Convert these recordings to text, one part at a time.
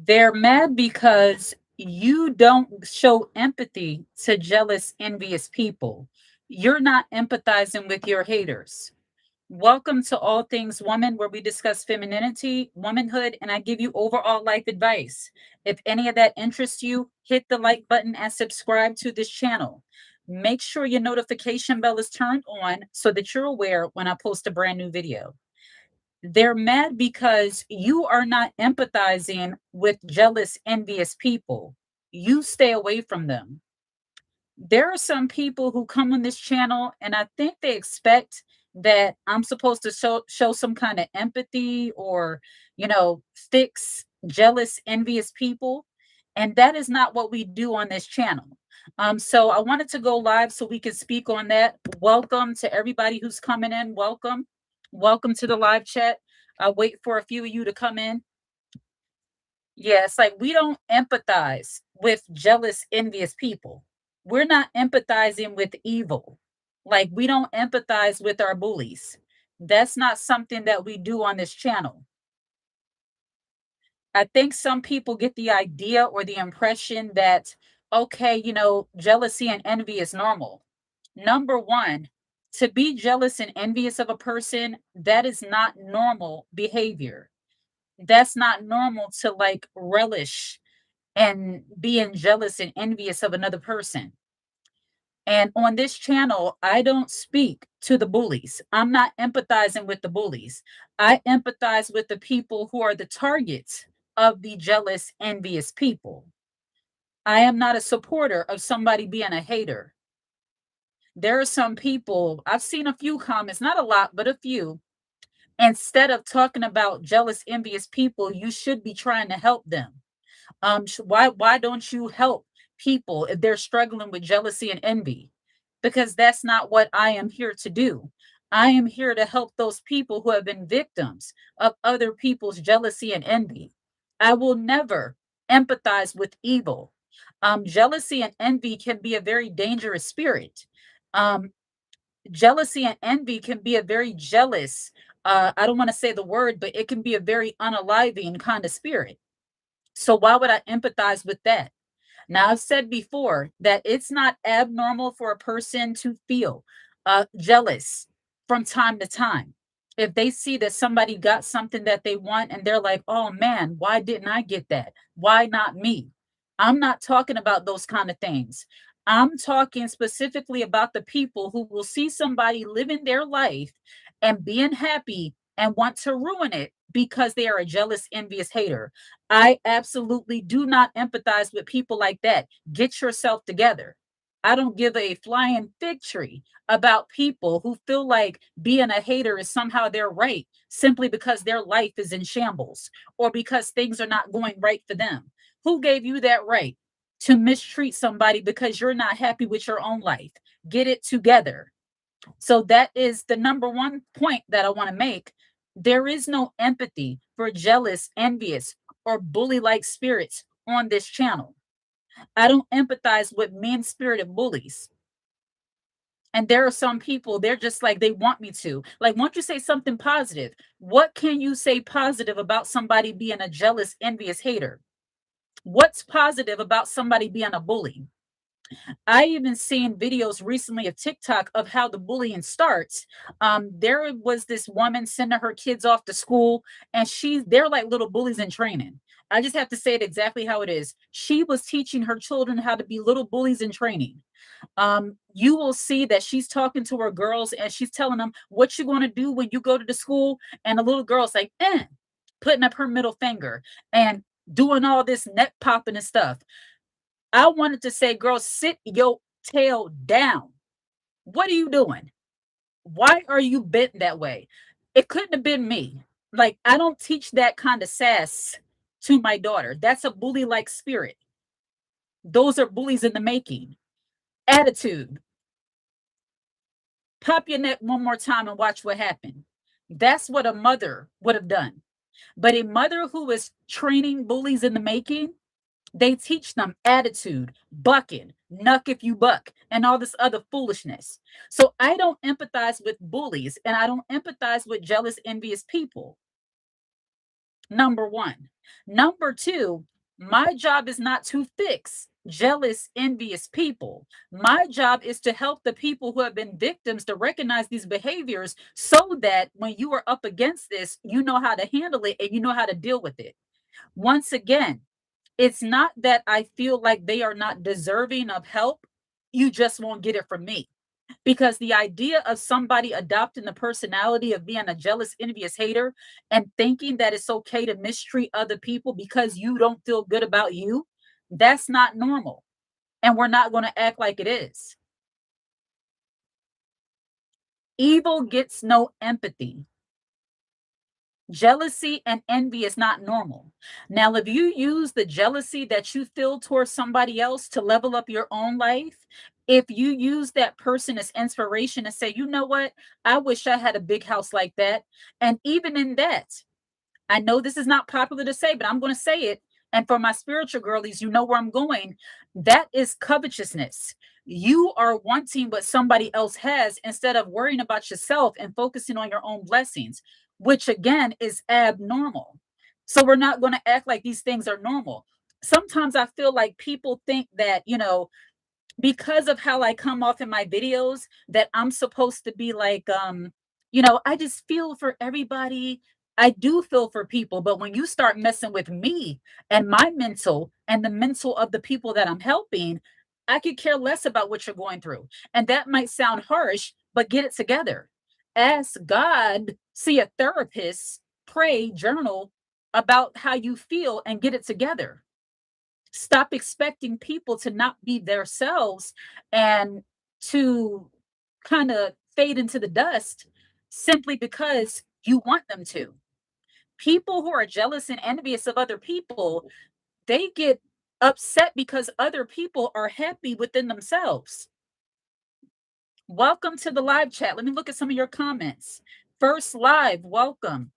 They're mad because you don't show empathy to jealous, envious people. You're not empathizing with your haters. Welcome to All Things Woman, where we discuss femininity, womanhood, and I give you overall life advice. If any of that interests you, hit the like button and subscribe to this channel. Make sure your notification bell is turned on so that you're aware when I post a brand new video. They're mad because you are not empathizing with jealous, envious people. You stay away from them. There are some people who come on this channel and I think they expect that I'm supposed to show some kind of empathy or, fix jealous, envious people. And that is not what we do on this channel. So I wanted to go live so we can speak on that. Welcome to everybody who's coming in. Welcome. Welcome to the live chat. I'll wait for a few of you to come in. Yeah, it's like we don't empathize with jealous, envious people. We're not empathizing with evil. Like we don't empathize with our bullies. That's not something that we do on this channel. I think some people get the idea or the impression that, okay, jealousy and envy is normal. Number one, to be jealous and envious of a person, that is not normal behavior. That's not normal to like relish and being jealous and envious of another person. And on this channel, I don't speak to the bullies. I'm not empathizing with the bullies. I empathize with the people who are the targets of the jealous, envious people. I am not a supporter of somebody being a hater. There are some people, I've seen a few comments, not a lot, but a few. Instead of talking about jealous, envious people, you should be trying to help them. Why don't you help people if they're struggling with jealousy and envy? Because that's not what I am here to do. I am here to help those people who have been victims of other people's jealousy and envy. I will never empathize with evil. Jealousy and envy can be a very dangerous spirit. um, Jealousy and envy can be a very jealous, I don't want to say the word, but it can be a very unaliving kind of spirit. So why would I empathize with that? Now, I've said before that it's not abnormal for a person to feel jealous from time to time. If they see that somebody got something that they want and they're like, oh man, why didn't I get that? Why not me? I'm not talking about those kind of things. I'm talking specifically about the people who will see somebody living their life and being happy and want to ruin it because they are a jealous, envious hater. I absolutely do not empathize with people like that. Get yourself together. I don't give a flying fig tree about people who feel like being a hater is somehow their right simply because their life is in shambles or because things are not going right for them. Who gave you that right to mistreat somebody because you're not happy with your own life? Get it together. So that is the number one point that I want to make. There is no empathy for jealous, envious, or bully like spirits on this channel. I don't empathize with mean spirited bullies. And there are some people, they're just like, they want me to. Like, won't you say something positive? What can you say positive about somebody being a jealous, envious hater? What's positive about somebody being a bully? I even seen videos recently of TikTok of how the bullying starts. There was this woman sending her kids off to school, and they're like little bullies in training. I just have to say it exactly how it is. She was teaching her children how to be little bullies in training. You will see that she's talking to her girls and she's telling them what you're going to do when you go to the school, and the little girl's like, putting up her middle finger and doing all this neck popping and stuff. I wanted to say, girl, sit your tail down. What are you doing? Why are you bent that way? It couldn't have been me. Like, I don't teach that kind of sass to my daughter. That's a bully like spirit. Those are bullies in the making. Attitude. Pop your neck one more time and watch what happened. That's what a mother would have done. But a mother who is training bullies in the making, they teach them attitude, bucking, knuck if you buck, and all this other foolishness. So I don't empathize with bullies and I don't empathize with jealous, envious people. Number one. Number two, my job is not to fix jealous, envious people. My job is to help the people who have been victims to recognize these behaviors so that when you are up against this, you know how to handle it and you know how to deal with it. Once again, it's not that I feel like they are not deserving of help. You just won't get it from me. Because the idea of somebody adopting the personality of being a jealous, envious hater and thinking that it's okay to mistreat other people because you don't feel good about you, that's not normal. And we're not going to act like it is. Evil gets no empathy. Jealousy and envy is not normal. Now, if you use the jealousy that you feel towards somebody else to level up your own life, if you use that person as inspiration and say, you know what, I wish I had a big house like that. And even in that, I know this is not popular to say, but I'm going to say it. And for my spiritual girlies, you know where I'm going. That is covetousness. You are wanting what somebody else has instead of worrying about yourself and focusing on your own blessings, which again is abnormal. So we're not going to act like these things are normal. Sometimes I feel like people think that, because of how I come off in my videos that I'm supposed to be like I just feel for everybody. I do feel for people, but when you start messing with me and my mental and the mental of the people that I'm helping, I could care less about what you're going through. And that might sound harsh, but get it together. Ask God, see a therapist, pray, journal about how you feel and get it together. Stop expecting people to not be themselves and to kind of fade into the dust simply because you want them to. People who are jealous and envious of other people, they get upset because other people are happy within themselves. Welcome to the live chat. Let me look at some of your comments. First live, welcome.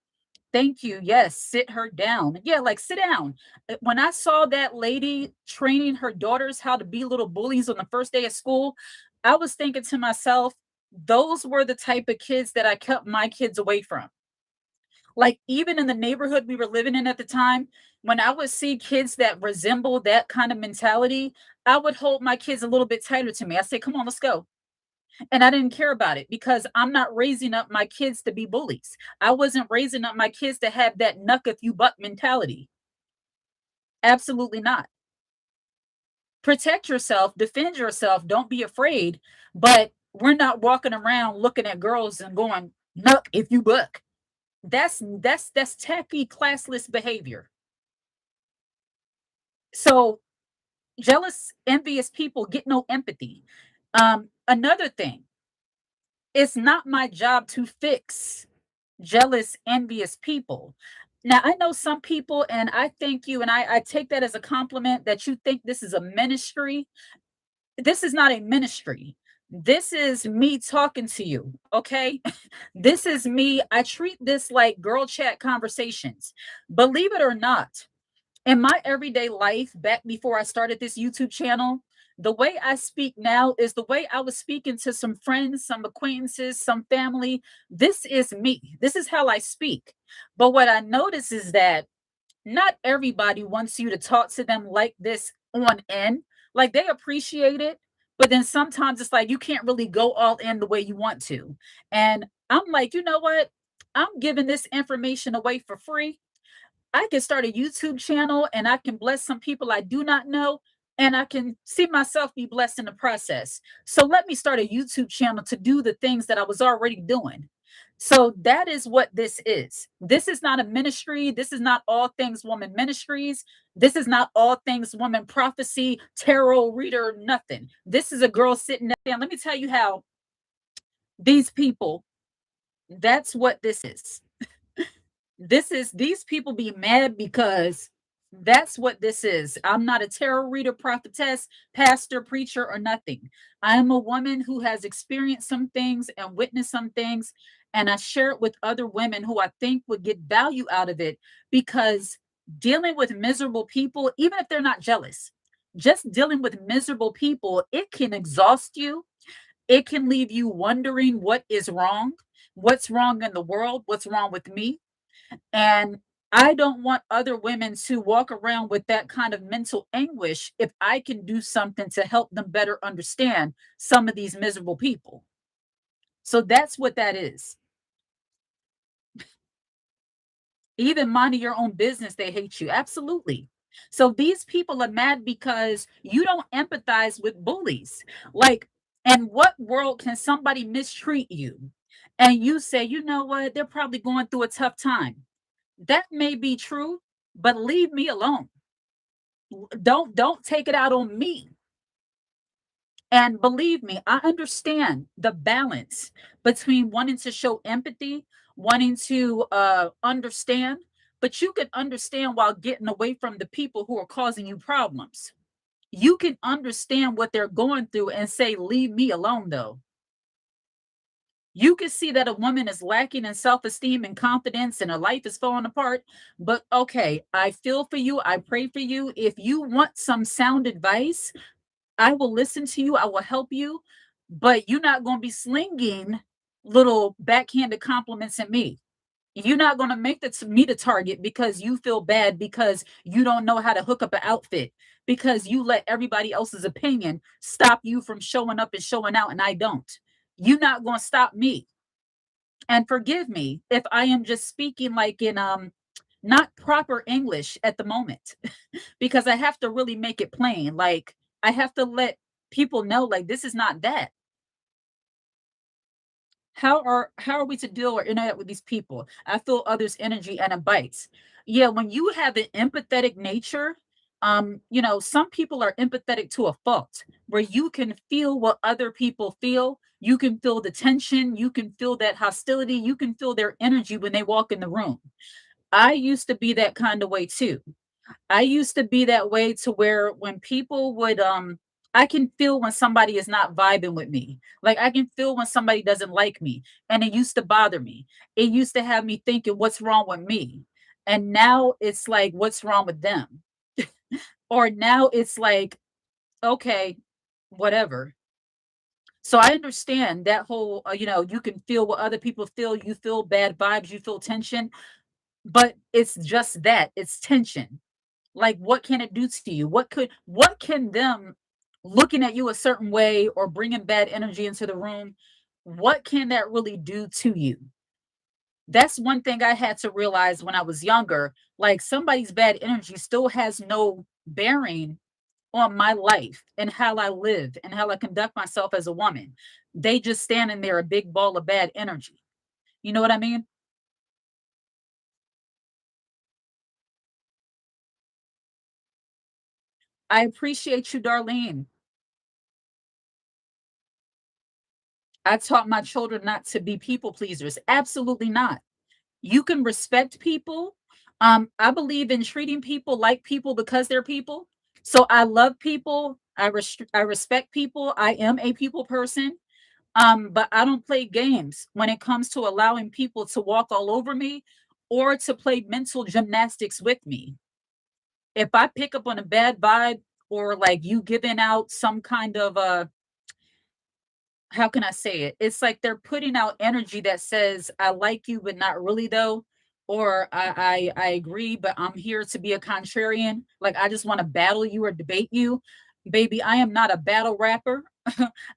Thank you. Yes, sit her down. Yeah, like sit down. When I saw that lady training her daughters how to be little bullies on the first day of school, I was thinking to myself, those were the type of kids that I kept my kids away from. Like, even in the neighborhood we were living in at the time, when I would see kids that resemble that kind of mentality, I would hold my kids a little bit tighter to me. I say, come on, let's go. And I didn't care about it because I'm not raising up my kids to be bullies. I wasn't raising up my kids to have that knuck if you buck mentality. Absolutely not. Protect yourself, defend yourself, don't be afraid. But we're not walking around looking at girls and going, knuck if you buck. That's tacky, classless behavior. So jealous, envious people get no empathy. Another thing, it's not my job to fix jealous, envious people. Now, I know some people, and I thank you, and I take that as a compliment that you think this is a ministry. This is not a ministry. This is me talking to you, okay? This is me. I treat this like girl chat conversations. Believe it or not, in my everyday life, back before I started this YouTube channel, the way I speak now is the way I was speaking to some friends, some acquaintances, some family. This is me. This is how I speak. But what I notice is that not everybody wants you to talk to them like this on end. Like, they appreciate it, but then sometimes it's like you can't really go all in the way you want to. And I'm like, you know what? I'm giving this information away for free. I can start a YouTube channel and I can bless some people I do not know, and I can see myself be blessed in the process. So let me start a YouTube channel to do the things that I was already doing. So that is what this is. This is not a ministry. This is not all things woman ministries. This is not all things woman prophecy, tarot reader, nothing. This is a girl sitting down. Let me tell you how these people, that's what this is. These people be mad because that's what this is. I'm not a tarot reader, prophetess, pastor, preacher, or nothing. I am a woman who has experienced some things and witnessed some things, and I share it with other women who I think would get value out of it, because dealing with miserable people, even if they're not jealous, just dealing with miserable people, it can exhaust you. It can leave you wondering what is wrong, what's wrong in the world, what's wrong with me. And I don't want other women to walk around with that kind of mental anguish if I can do something to help them better understand some of these miserable people. So that's what that is. Even minding your own business, they hate you. Absolutely. So these people are mad because you don't empathize with bullies. Like, in what world can somebody mistreat you? And you say, you know what, they're probably going through a tough time. That may be true, but leave me alone. Don't take it out on me. And believe me, I understand the balance between wanting to show empathy, wanting to understand, but you can understand while getting away from the people who are causing you problems. You can understand what they're going through and say, leave me alone, though. You can see that a woman is lacking in self esteem and confidence and her life is falling apart. But okay, I feel for you. I pray for you. If you want some sound advice, I will listen to you. I will help you, but you're not going to be slinging little backhanded compliments at me. You're not going to make me the target because you feel bad because you don't know how to hook up an outfit because you let everybody else's opinion stop you from showing up and showing out, and I don't. You're not going to stop me. And forgive me if I am just speaking like in not proper English at the moment because I have to really make it plain. Like, I have to let people know, like, this is not that. How are we to deal or interact with these people? I feel others' energy and it bites. Yeah, when you have an empathetic nature, some people are empathetic to a fault, where you can feel what other people feel. You can feel the tension, you can feel that hostility, you can feel their energy when they walk in the room. I used to be that kind of way too. I used to be that way to where when people would I can feel when somebody is not vibing with me. Like, I can feel when somebody doesn't like me, and it used to bother me. It used to have me thinking what's wrong with me. And now it's like what's wrong with them? Or now it's like okay, whatever. So I understand that whole you can feel what other people feel, you feel bad vibes, you feel tension, but it's just that, it's tension. Like, what can it do to you? What can them looking at you a certain way or bringing bad energy into the room, what can that really do to you? That's one thing I had to realize when I was younger. Like, somebody's bad energy still has no bearing on my life and how I live and how I conduct myself as a woman. They just standing there, a big ball of bad energy. You know what I mean? I appreciate you, Darlene. I taught my children not to be people pleasers. Absolutely not. You can respect people. I believe in treating people like people because they're people. So I love people. I respect people. I am a people person. But I don't play games when it comes to allowing people to walk all over me or to play mental gymnastics with me. If I pick up on a bad vibe or like you giving out some kind of how can I say it? It's like they're putting out energy that says, I like you, but not really though. Or I agree, but I'm here to be a contrarian. Like, I just want to battle you or debate you. Baby, I am not a battle rapper.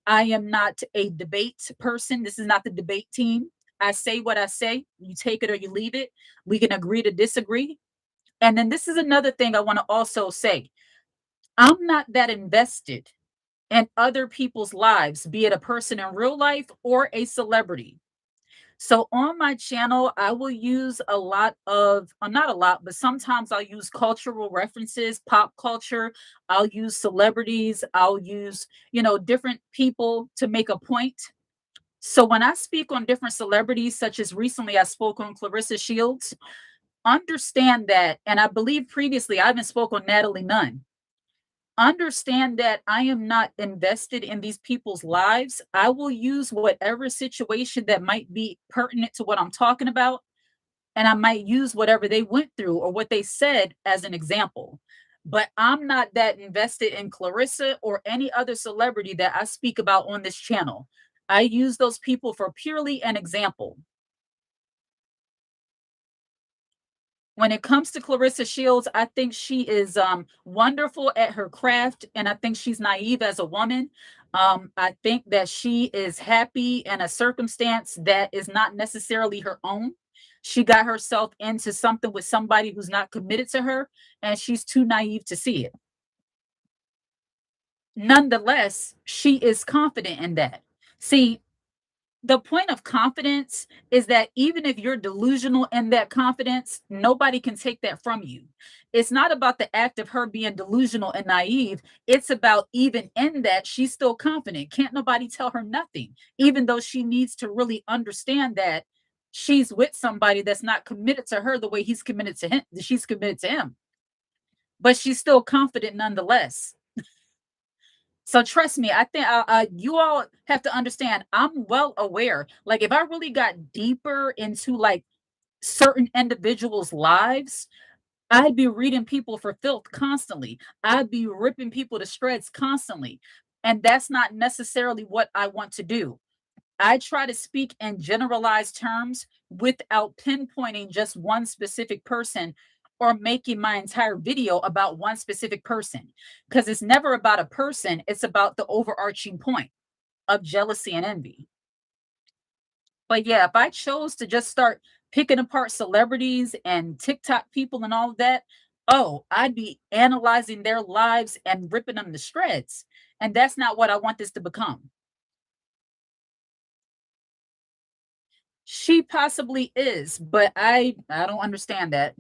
I am not a debate person. This is not the debate team. I say what I say. You take it or you leave it. We can agree to disagree. And then this is another thing I want to also say. I'm not that invested and other people's lives, be it a person in real life or a celebrity. So on my channel, I will use a lot of, not a lot, but sometimes I'll use cultural references, pop culture. I'll use celebrities. I'll use, different people to make a point. So when I speak on different celebrities, such as recently I spoke on Clarissa Shields, understand that, and I believe previously I even spoke on Natalie Nunn. Understand that I am not invested in these people's lives. I will use whatever situation that might be pertinent to what I'm talking about, and I might use whatever they went through or what they said as an example. But I'm not that invested in Clarissa or any other celebrity that I speak about on this channel. I use those people for purely an example. When it comes to Clarissa Shields, I think she is wonderful at her craft, and I think she's naive as a woman. I think that she is happy in a circumstance that is not necessarily her own. She got herself into something with somebody who's not committed to her, and she's too naive to see it. Nonetheless, she is confident in that. See, the point of confidence is that even if you're delusional in that confidence, nobody can take that from you. It's not about the act of her being delusional and naive. It's about even in that she's still confident. Can't nobody tell her nothing, even though she needs to really understand that she's with somebody that's not committed to her the way he's committed to him, she's committed to him. But she's still confident nonetheless. So trust me, I think you all have to understand. I'm well aware. Like if I really got deeper into like certain individuals' lives, I'd be reading people for filth constantly. I'd be ripping people to shreds constantly, and that's not necessarily what I want to do. I try to speak in generalized terms without pinpointing just one specific person or making my entire video about one specific person because it's never about a person, it's about the overarching point of jealousy and envy. But yeah, if I chose to just start picking apart celebrities and TikTok people and all of that, oh, I'd be analyzing their lives and ripping them to shreds. And that's not what I want this to become. She possibly is, but I don't understand that.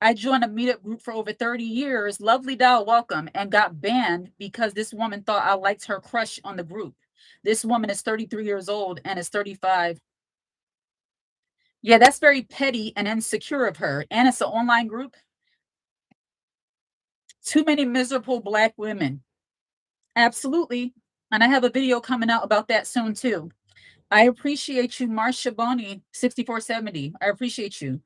I joined a meetup group for over 30 years, lovely doll, welcome, and got banned because this woman thought I liked her crush on the group. This woman is 33 years old and is 35. Yeah, that's very petty and insecure of her. And it's an online group. Too many miserable Black women. Absolutely. And I have a video coming out about that soon too. I appreciate you, Marsha Boney, 6470. I appreciate you.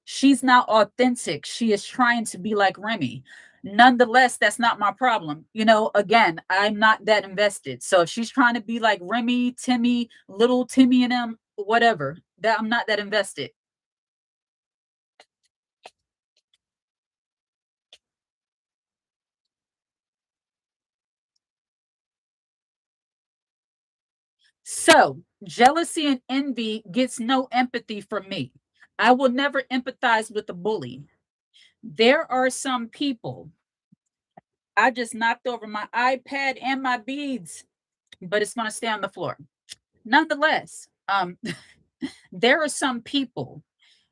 She's not authentic. She is trying to be like Remy. Nonetheless, that's not my problem. You know, again, I'm not that invested. So if she's trying to be like Remy, Timmy, little Timmy and them, whatever, that I'm not that invested. So jealousy and envy gets no empathy from me. I will never empathize with a bully. There are some people, I just knocked over my iPad and my beads, but it's going to stay on the floor. Nonetheless, there are some people,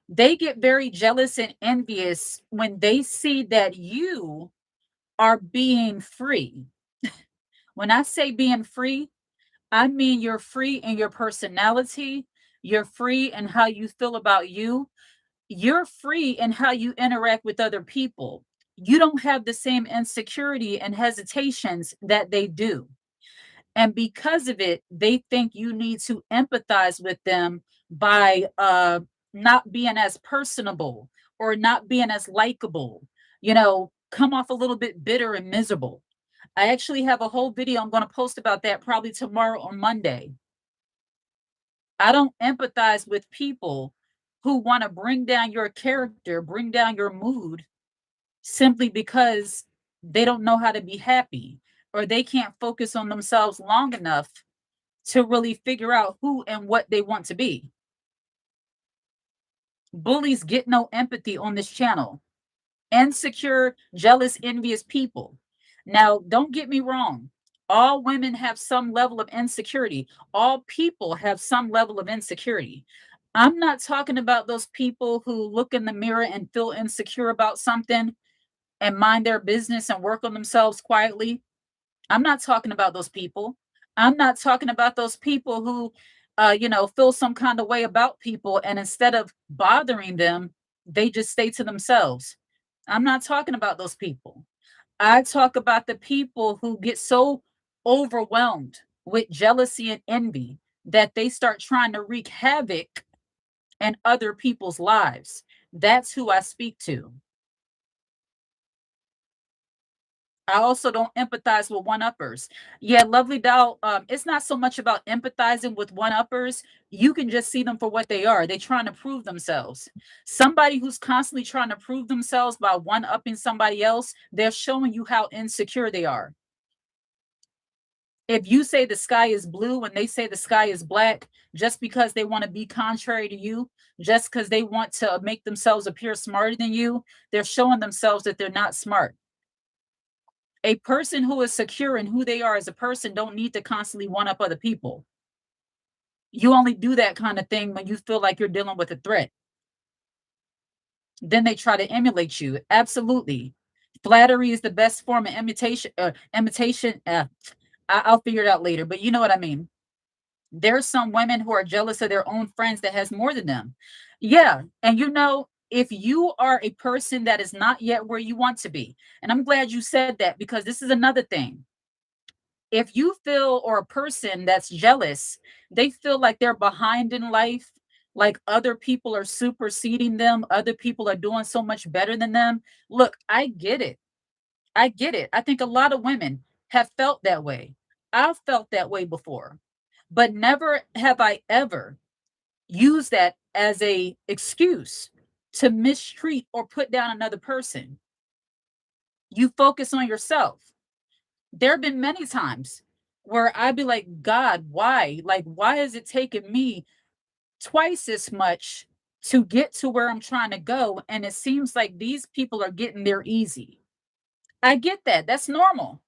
they get very jealous and envious when they see that you are being free. When I say being free, I mean you're free in your personality, you're free in how you feel about you, you're free in how you interact with other people. You don't have the same insecurity and hesitations that they do. And because of it, they think you need to empathize with them by not being as personable or not being as likable, you know, come off a little bit bitter and miserable. I actually have a whole video I'm going to post about that probably tomorrow or Monday. I don't empathize with people who want to bring down your character, bring down your mood simply because they don't know how to be happy or they can't focus on themselves long enough to really figure out who and what they want to be. Bullies get no empathy on this channel. Insecure, jealous, envious people. Now, don't get me wrong. All women have some level of insecurity. All people have some level of insecurity. I'm not talking about those people who look in the mirror and feel insecure about something and mind their business and work on themselves quietly. I'm not talking about those people. I'm not talking about those people who, feel some kind of way about people and instead of bothering them, they just stay to themselves. I'm not talking about those people. I talk about the people who get so overwhelmed with jealousy and envy that they start trying to wreak havoc in other people's lives. That's who I speak to. I also don't empathize with one uppers. Yeah, Lovely Doll, it's not so much about empathizing with one uppers. You can just see them for what they are. They're trying to prove themselves. Somebody who's constantly trying to prove themselves by one upping somebody else, they're showing you how insecure they are. If you say the sky is blue and they say the sky is black, just because they want to be contrary to you, just because they want to make themselves appear smarter than you, they're showing themselves that they're not smart. A person who is secure in who they are as a person don't need to constantly one up other people. You only do that kind of thing when you feel like you're dealing with a threat. Then they try to emulate you. Absolutely. Flattery is the best form of imitation. I'll figure it out later, but you know what I mean. There's some women who are jealous of their own friends that has more than them. Yeah, and if you are a person that is not yet where you want to be, and I'm glad you said that because this is another thing. If you feel, or a person that's jealous, they feel like they're behind in life, like other people are superseding them, other people are doing so much better than them. Look, I get it. I get it. I think a lot of women have felt that way. I've felt that way before, but never have I ever used that as a excuse to mistreat or put down another person. You focus on yourself. There have been many times where I'd be like, God, why? Like, why is it taking me twice as much to get to where I'm trying to go? And it seems like these people are getting there easy. I get that. That's normal.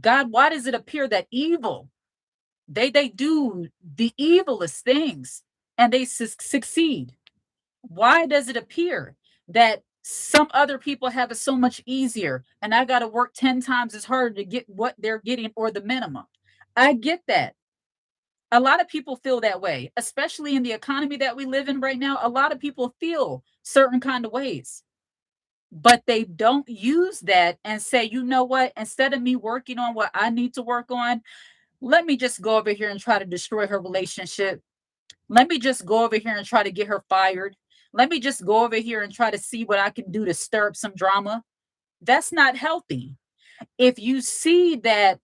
God, why does it appear that evil, they do the evilest things and they succeed? Why does it appear that some other people have it so much easier and I got to work 10 times as hard to get what they're getting or the minimum? I get that. A lot of people feel that way, especially in the economy that we live in right now. A lot of people feel certain kind of ways, but they don't use that and say, you know what, instead of me working on what I need to work on, let me just go over here and try to destroy her relationship. Let me just go over here and try to get her fired. Let me just go over here and try to see what I can do to stir up some drama. That's not healthy. If you see that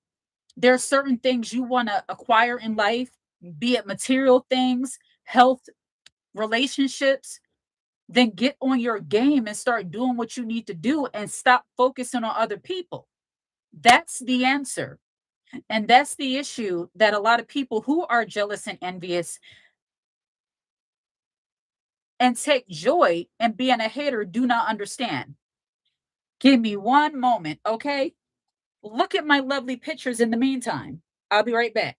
there are certain things you want to acquire in life, be it material things, health, relationships, then get on your game and start doing what you need to do and stop focusing on other people. That's the answer. And that's the issue that a lot of people who are jealous and envious and take joy in being a hater do not understand. Give me one moment, okay? Look at my lovely pictures in the meantime. I'll be right back.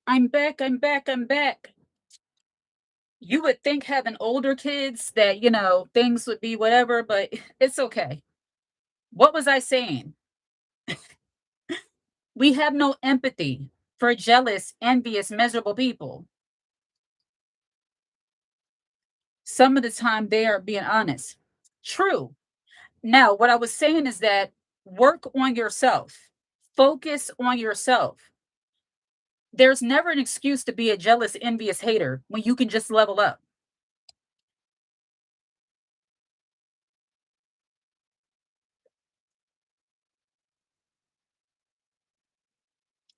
I'm back, I'm back, I'm back. You would think having older kids that, things would be whatever, but it's okay. What was I saying? We have no empathy for jealous, envious, miserable people. Some of the time they are being honest. True. Now, what I was saying is that work on yourself, focus on yourself. There's never an excuse to be a jealous, envious hater when you can just level up.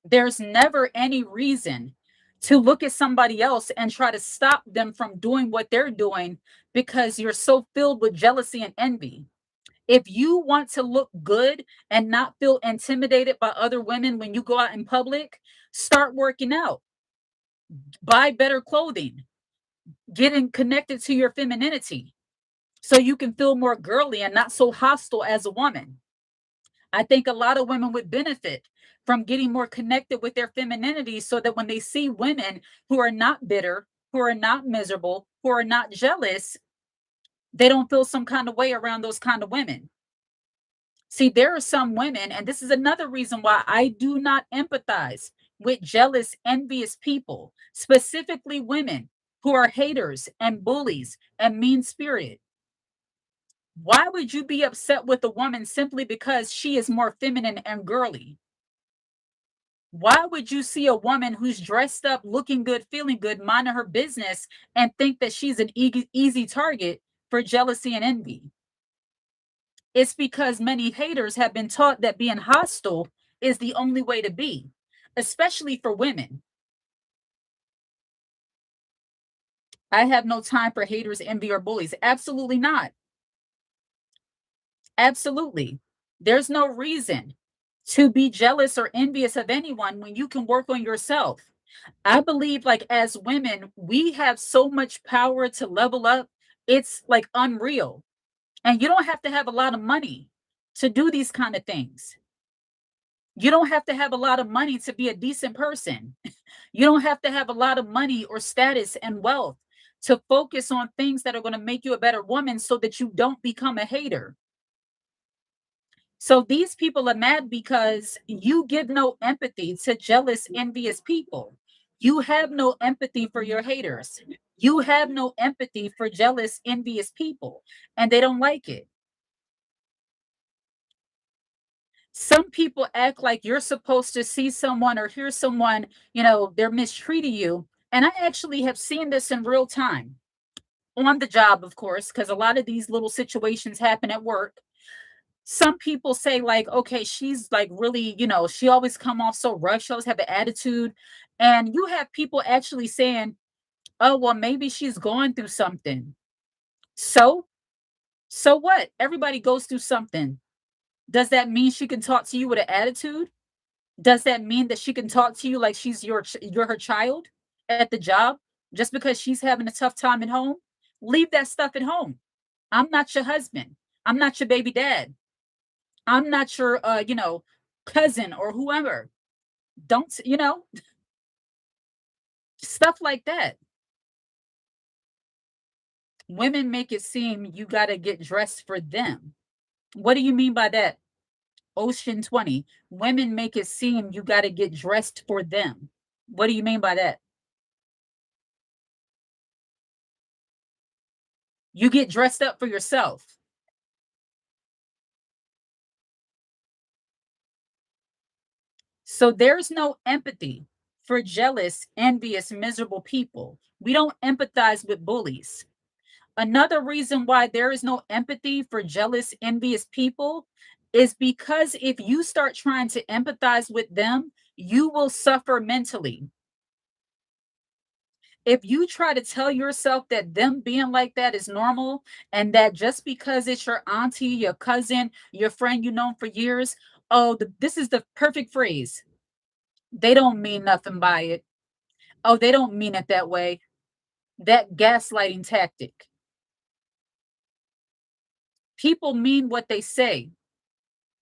There's never any reason to look at somebody else and try to stop them from doing what they're doing because you're so filled with jealousy and envy. If you want to look good and not feel intimidated by other women when you go out in public, start working out, buy better clothing, getting connected to your femininity so you can feel more girly and not so hostile as a woman. I think a lot of women would benefit from getting more connected with their femininity so that when they see women who are not bitter, who are not miserable, who are not jealous, they don't feel some kind of way around those kind of women. See, there are some women, and this is another reason why I do not empathize with jealous, envious people, specifically women who are haters and bullies and mean spirited. Why would you be upset with a woman simply because she is more feminine and girly? Why would you see a woman who's dressed up, looking good, feeling good, minding her business, and think that she's an easy target for jealousy and envy? It's because many haters have been taught that being hostile is the only way to be, especially for women. I have no time for haters, envy, or bullies. Absolutely not. Absolutely. There's no reason to be jealous or envious of anyone when you can work on yourself. I believe, like, as women, we have so much power to level up. It's like unreal. And you don't have to have a lot of money to do these kind of things. You don't have to have a lot of money to be a decent person. You don't have to have a lot of money or status and wealth to focus on things that are going to make you a better woman so that you don't become a hater. So these people are mad because you give no empathy to jealous, envious people. You have no empathy for your haters. You have no empathy for jealous, envious people, and they don't like it. Some people act like you're supposed to see someone or hear someone, they're mistreating you. And I actually have seen this in real time on the job, of course, because a lot of these little situations happen at work. Some people say, like, okay, she's like really, she always come off so rough, she always have an attitude. And you have people actually saying, oh, well, maybe she's going through something. So, so what? Everybody goes through something. Does that mean she can talk to you with an attitude? Does that mean that she can talk to you like you're her child at the job just because she's having a tough time at home? Leave that stuff at home. I'm not your husband. I'm not your baby dad. I'm not your cousin or whoever. Don't, stuff like that. Women make it seem you got to get dressed for them. What do you mean by that? Ocean 20. Women make it seem you got to get dressed for them. What do you mean by that? You get dressed up for yourself. So there's no empathy for jealous, envious, miserable people. We don't empathize with bullies. Another reason why there is no empathy for jealous, envious people is because if you start trying to empathize with them, you will suffer mentally. If you try to tell yourself that them being like that is normal and that just because it's your auntie, your cousin, your friend you know for years, oh, this is the perfect phrase. They don't mean nothing by it. Oh, they don't mean it that way. That gaslighting tactic. People mean what they say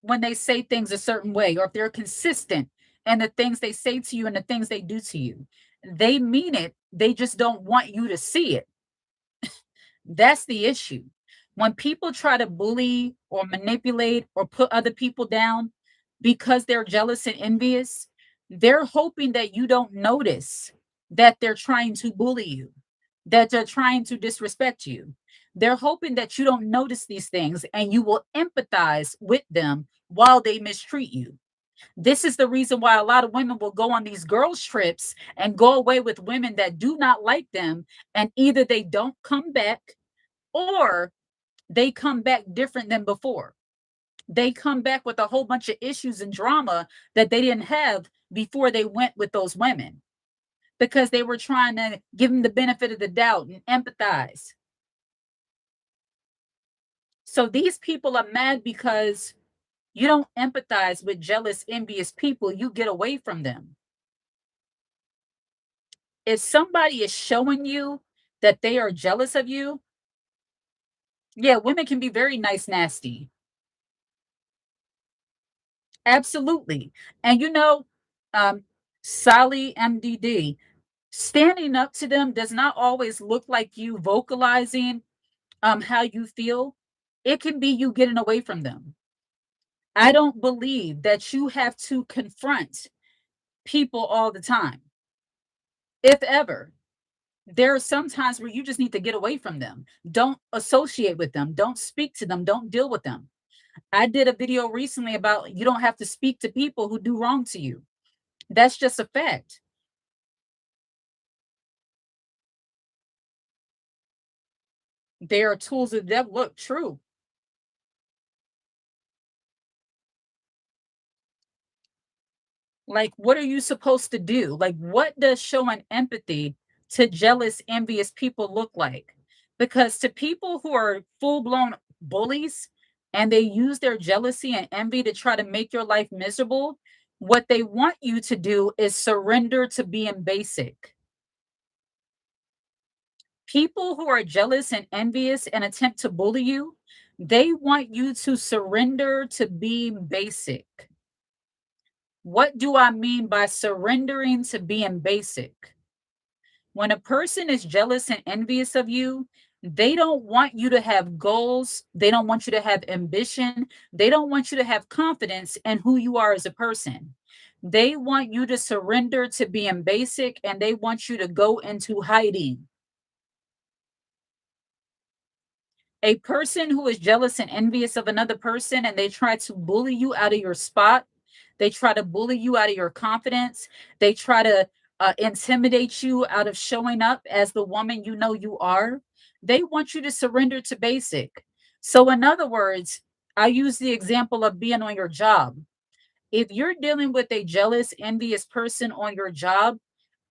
when they say things a certain way, or if they're consistent and the things they say to you and the things they do to you. They mean it. They just don't want you to see it. That's the issue. When people try to bully or manipulate or put other people down because they're jealous and envious, they're hoping that you don't notice that they're trying to bully you, that they're trying to disrespect you. They're hoping that you don't notice these things and you will empathize with them while they mistreat you. This is the reason why a lot of women will go on these girls' trips and go away with women that do not like them. And either they don't come back or they come back different than before. They come back with a whole bunch of issues and drama that they didn't have before they went with those women because they were trying to give them the benefit of the doubt and empathize. So these people are mad because you don't empathize with jealous, envious people. You get away from them. If somebody is showing you that they are jealous of you, yeah, women can be very nice, nasty. Absolutely. And Sally MDD. Standing up to them does not always look like you vocalizing how you feel. It can be you getting away from them. I don't believe that you have to confront people all the time. If ever, there are some times where you just need to get away from them. Don't associate with them. Don't speak to them. Don't deal with them. I did a video recently about you don't have to speak to people who do wrong to you. That's just a fact. They are tools of the devil. Look, true. Like, what are you supposed to do? Like, what does showing empathy to jealous, envious people look like? Because to people who are full blown bullies and they use their jealousy and envy to try to make your life miserable, what they want you to do is surrender to being basic. People who are jealous and envious and attempt to bully you, they want you to surrender to being basic. What do I mean by surrendering to being basic? When a person is jealous and envious of you, they don't want you to have goals. They don't want you to have ambition. They don't want you to have confidence in who you are as a person. They want you to surrender to being basic and they want you to go into hiding. A person who is jealous and envious of another person and they try to bully you out of your spot, they try to bully you out of your confidence, they try to intimidate you out of showing up as the woman you know you are. They want you to surrender to basic. So, in other words, I use the example of being on your job. If you're dealing with a jealous, envious person on your job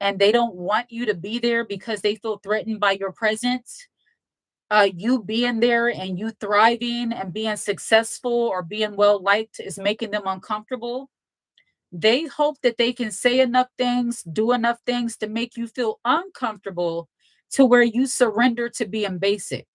and they don't want you to be there because they feel threatened by your presence, you being there and you thriving and being successful or being well liked is making them uncomfortable. They hope that they can say enough things, do enough things to make you feel uncomfortable to where you surrender to being basic.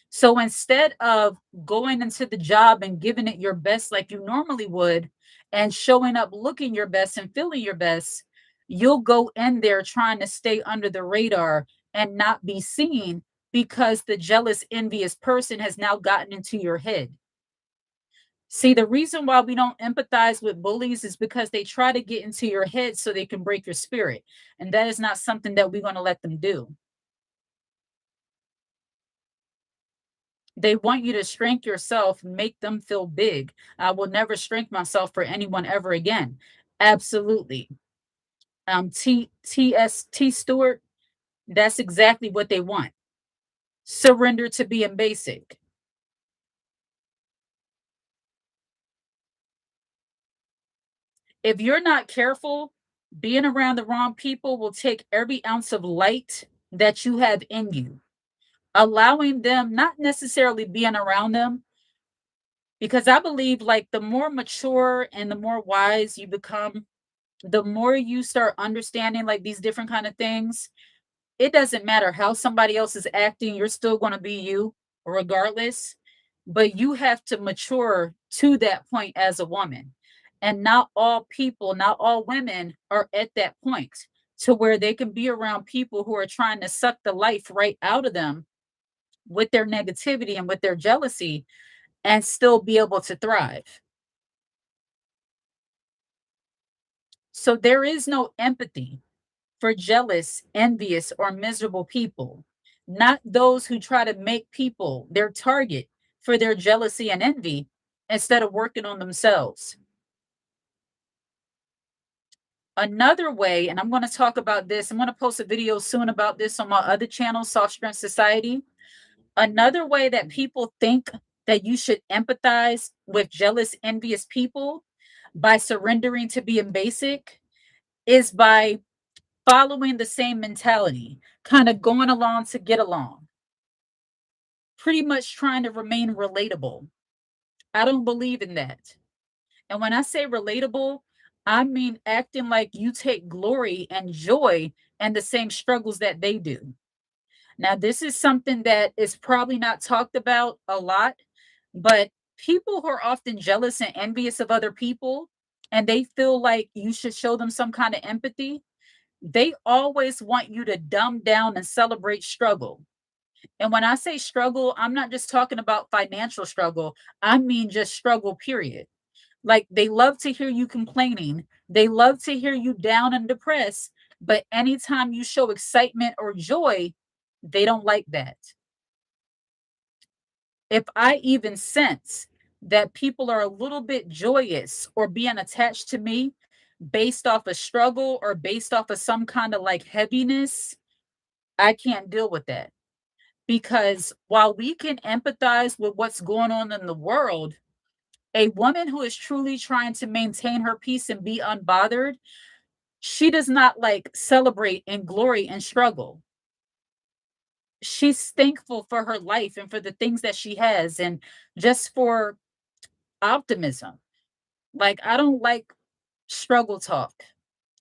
So instead of going into the job and giving it your best like you normally would and showing up looking your best and feeling your best, you'll go in there trying to stay under the radar and not be seen because the jealous, envious person has now gotten into your head. See, the reason why we don't empathize with bullies is because they try to get into your head so they can break your spirit. And that is not something that we're going to let them do. They want you to shrink yourself, make them feel big. I will never shrink myself for anyone ever again. Absolutely. T Stewart, that's exactly what they want. Surrender to being basic. If you're not careful, being around the wrong people will take every ounce of light that you have in you, allowing them, not necessarily being around them, because I believe like the more mature and the more wise you become, the more you start understanding like these different kind of things, it doesn't matter how somebody else is acting, you're still going to be you regardless. But you have to mature to that point as a woman. And not all people, not all women are at that point to where they can be around people who are trying to suck the life right out of them with their negativity and with their jealousy and still be able to thrive. So there is no empathy for jealous, envious, or miserable people, not those who try to make people their target for their jealousy and envy instead of working on themselves. Another way, and I'm going to talk about this, I'm going to post a video soon about this on my other channel, Soft Strength Society. Another way that people think that you should empathize with jealous, envious people by surrendering to being basic is by following the same mentality, kind of going along to get along, pretty much trying to remain relatable. I don't believe in that. And when I say relatable, I mean acting like you take glory and joy in the same struggles that they do. Now, this is something that is probably not talked about a lot, but people who are often jealous and envious of other people and they feel like you should show them some kind of empathy, They always want you to dumb down and celebrate struggle. And when I say struggle, I'm not just talking about financial struggle. I mean just struggle, period. Like they love to hear you complaining. They love to hear you down and depressed. But anytime you show excitement or joy, they don't like that. If I even sense that people are a little bit joyous or being attached to me based off a struggle or based off of some kind of like heaviness, I can't deal with that. Because while we can empathize with what's going on in the world, a woman who is truly trying to maintain her peace and be unbothered, she does not like celebrate and glory and struggle. She's thankful for her life and for the things that she has and just for optimism. Like, I don't like struggle talk.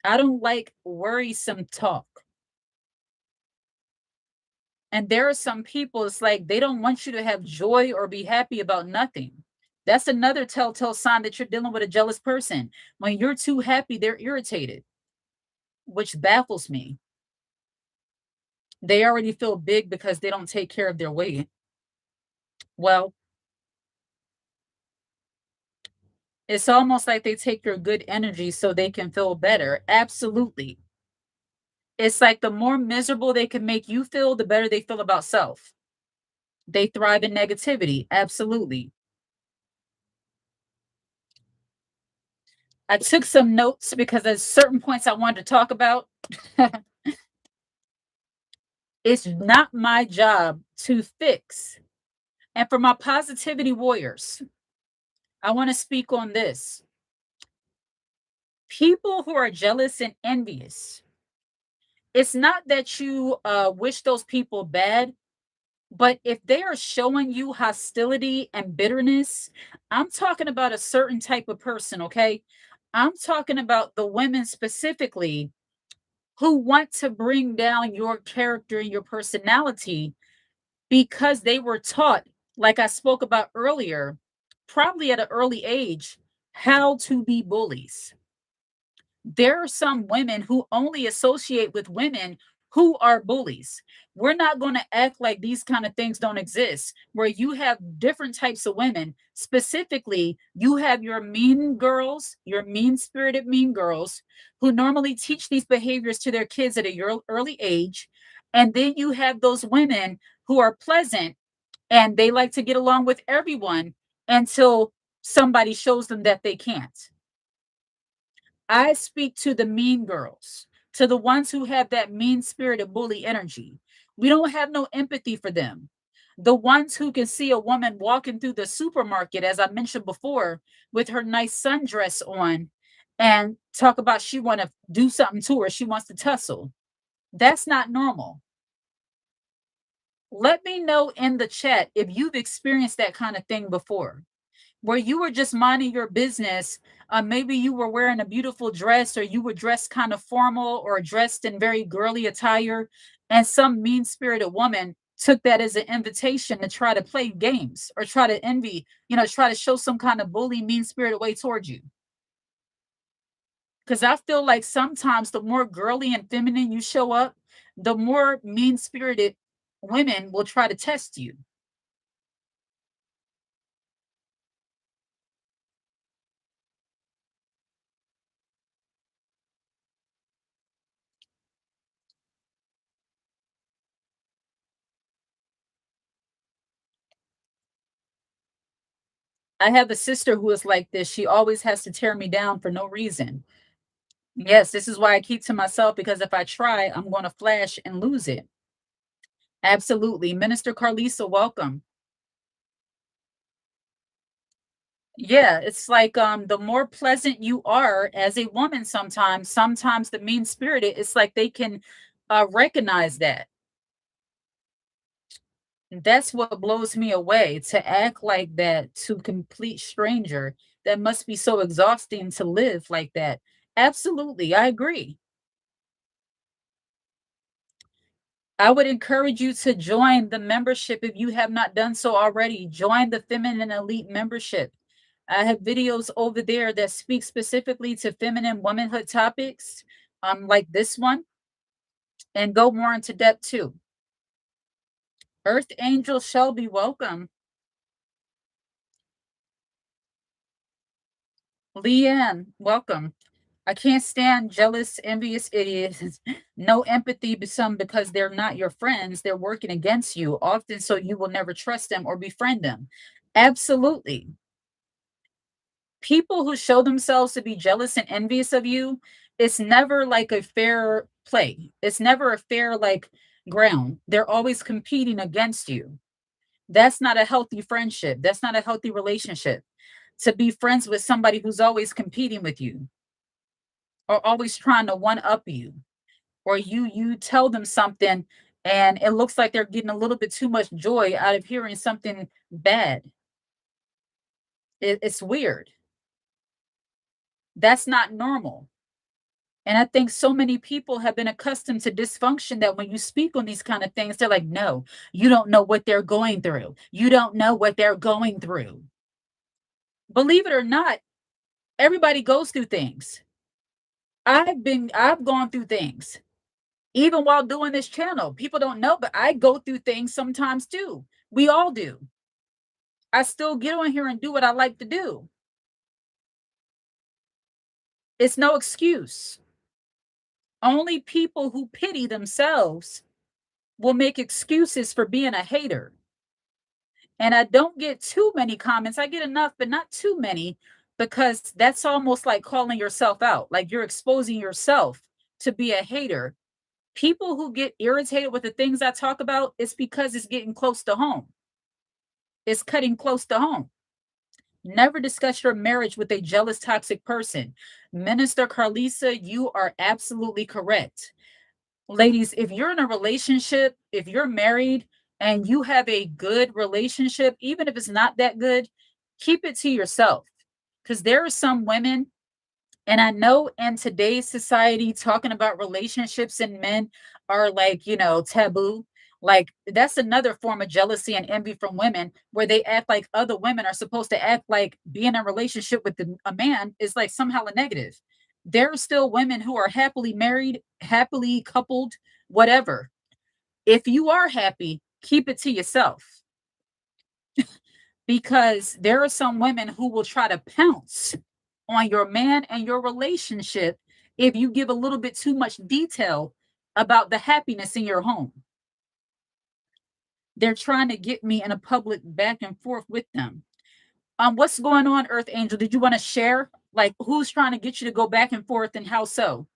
I don't like worrisome talk. And there are some people, it's like they don't want you to have joy or be happy about nothing. That's another telltale sign that you're dealing with a jealous person. When you're too happy, they're irritated, which baffles me. They already feel big because they don't take care of their weight. Well, it's almost like they take your good energy so they can feel better. Absolutely. It's like the more miserable they can make you feel, the better they feel about self. They thrive in negativity. Absolutely. I took some notes because there's certain points I wanted to talk about. It's not my job to fix. And for my positivity warriors, I want to speak on this. People who are jealous and envious, it's not that you wish those people bad, but if they are showing you hostility and bitterness, I'm talking about a certain type of person, okay? I'm talking about the women specifically who want to bring down your character and your personality because they were taught, like I spoke about earlier, probably at an early age, how to be bullies. There are some women who only associate with women who are bullies. We're not going to act like these kind of things don't exist, where you have different types of women. Specifically, you have your mean girls, your mean spirited mean girls, who normally teach these behaviors to their kids at a early age. And then you have those women who are pleasant and they like to get along with everyone until somebody shows them that they can't. I speak to the mean girls, to the ones who have that mean spirited bully energy. We don't have no empathy for them. The ones who can see a woman walking through the supermarket, as I mentioned before, with her nice sundress on and talk about she want to do something to her, she wants to tussle. That's not normal. Let me know in the chat if you've experienced that kind of thing before, where you were just minding your business. Maybe you were wearing a beautiful dress, or you were dressed kind of formal or dressed in very girly attire, and some mean spirited woman took that as an invitation to try to play games or try to envy, try to show some kind of bully, mean spirited way towards you. Because I feel like sometimes the more girly and feminine you show up, the more mean spirited women will try to test you. I have a sister who is like this. She always has to tear me down for no reason. Yes, this is why I keep to myself, because if I try, I'm going to flash and lose it. Absolutely. Minister Carlisa, welcome. Yeah, it's like the more pleasant you are as a woman sometimes the mean spirited, it's like they can recognize that. That's what blows me away, to act like that to complete stranger. That must be so exhausting to live like that. Absolutely, I agree. I would encourage you to join the membership if you have not done so already. Join the Feminine Elite membership. I have videos over there that speak specifically to feminine womanhood topics. like this one, and go more into depth too. Earth Angel Shelby, welcome. Leanne, welcome. I can't stand jealous, envious idiots. No empathy to some because they're not your friends. They're working against you, often so you will never trust them or befriend them. Absolutely. People who show themselves to be jealous and envious of you, it's never like a fair play. It's never a fair like ground. They're always competing against you. That's not a healthy friendship. That's not a healthy relationship. To be friends with somebody who's always competing with you or always trying to one up you, or you tell them something and it looks like they're getting a little bit too much joy out of hearing something bad. It's weird. That's not normal. And I think so many people have been accustomed to dysfunction that when you speak on these kind of things, they're like, no, you don't know what they're going through. You don't know what they're going through. Believe it or not, everybody goes through things. I've gone through things. Even while doing this channel, people don't know, but I go through things sometimes too. We all do. I still get on here and do what I like to do. It's no excuse. Only people who pity themselves will make excuses for being a hater. And I don't get too many comments. I get enough, but not too many, because that's almost like calling yourself out. Like you're exposing yourself to be a hater. People who get irritated with the things I talk about, it's because it's getting close to home. It's cutting close to home. Never discuss your marriage with a jealous, toxic person. Minister Carlisa, you are absolutely correct. Ladies, if you're in a relationship, if you're married and you have a good relationship, even if it's not that good, keep it to yourself. Because there are some women, and I know in today's society, talking about relationships and men are like, taboo. Like, that's another form of jealousy and envy from women, where they act like other women are supposed to act like being in a relationship with a man is like somehow a negative. There are still women who are happily married, happily coupled, whatever. If you are happy, keep it to yourself, because there are some women who will try to pounce on your man and your relationship if you give a little bit too much detail about the happiness in your home. They're trying to get me in a public back and forth with them. What's going on, Earth Angel? Did you want to share? Like, who's trying to get you to go back and forth, and how so?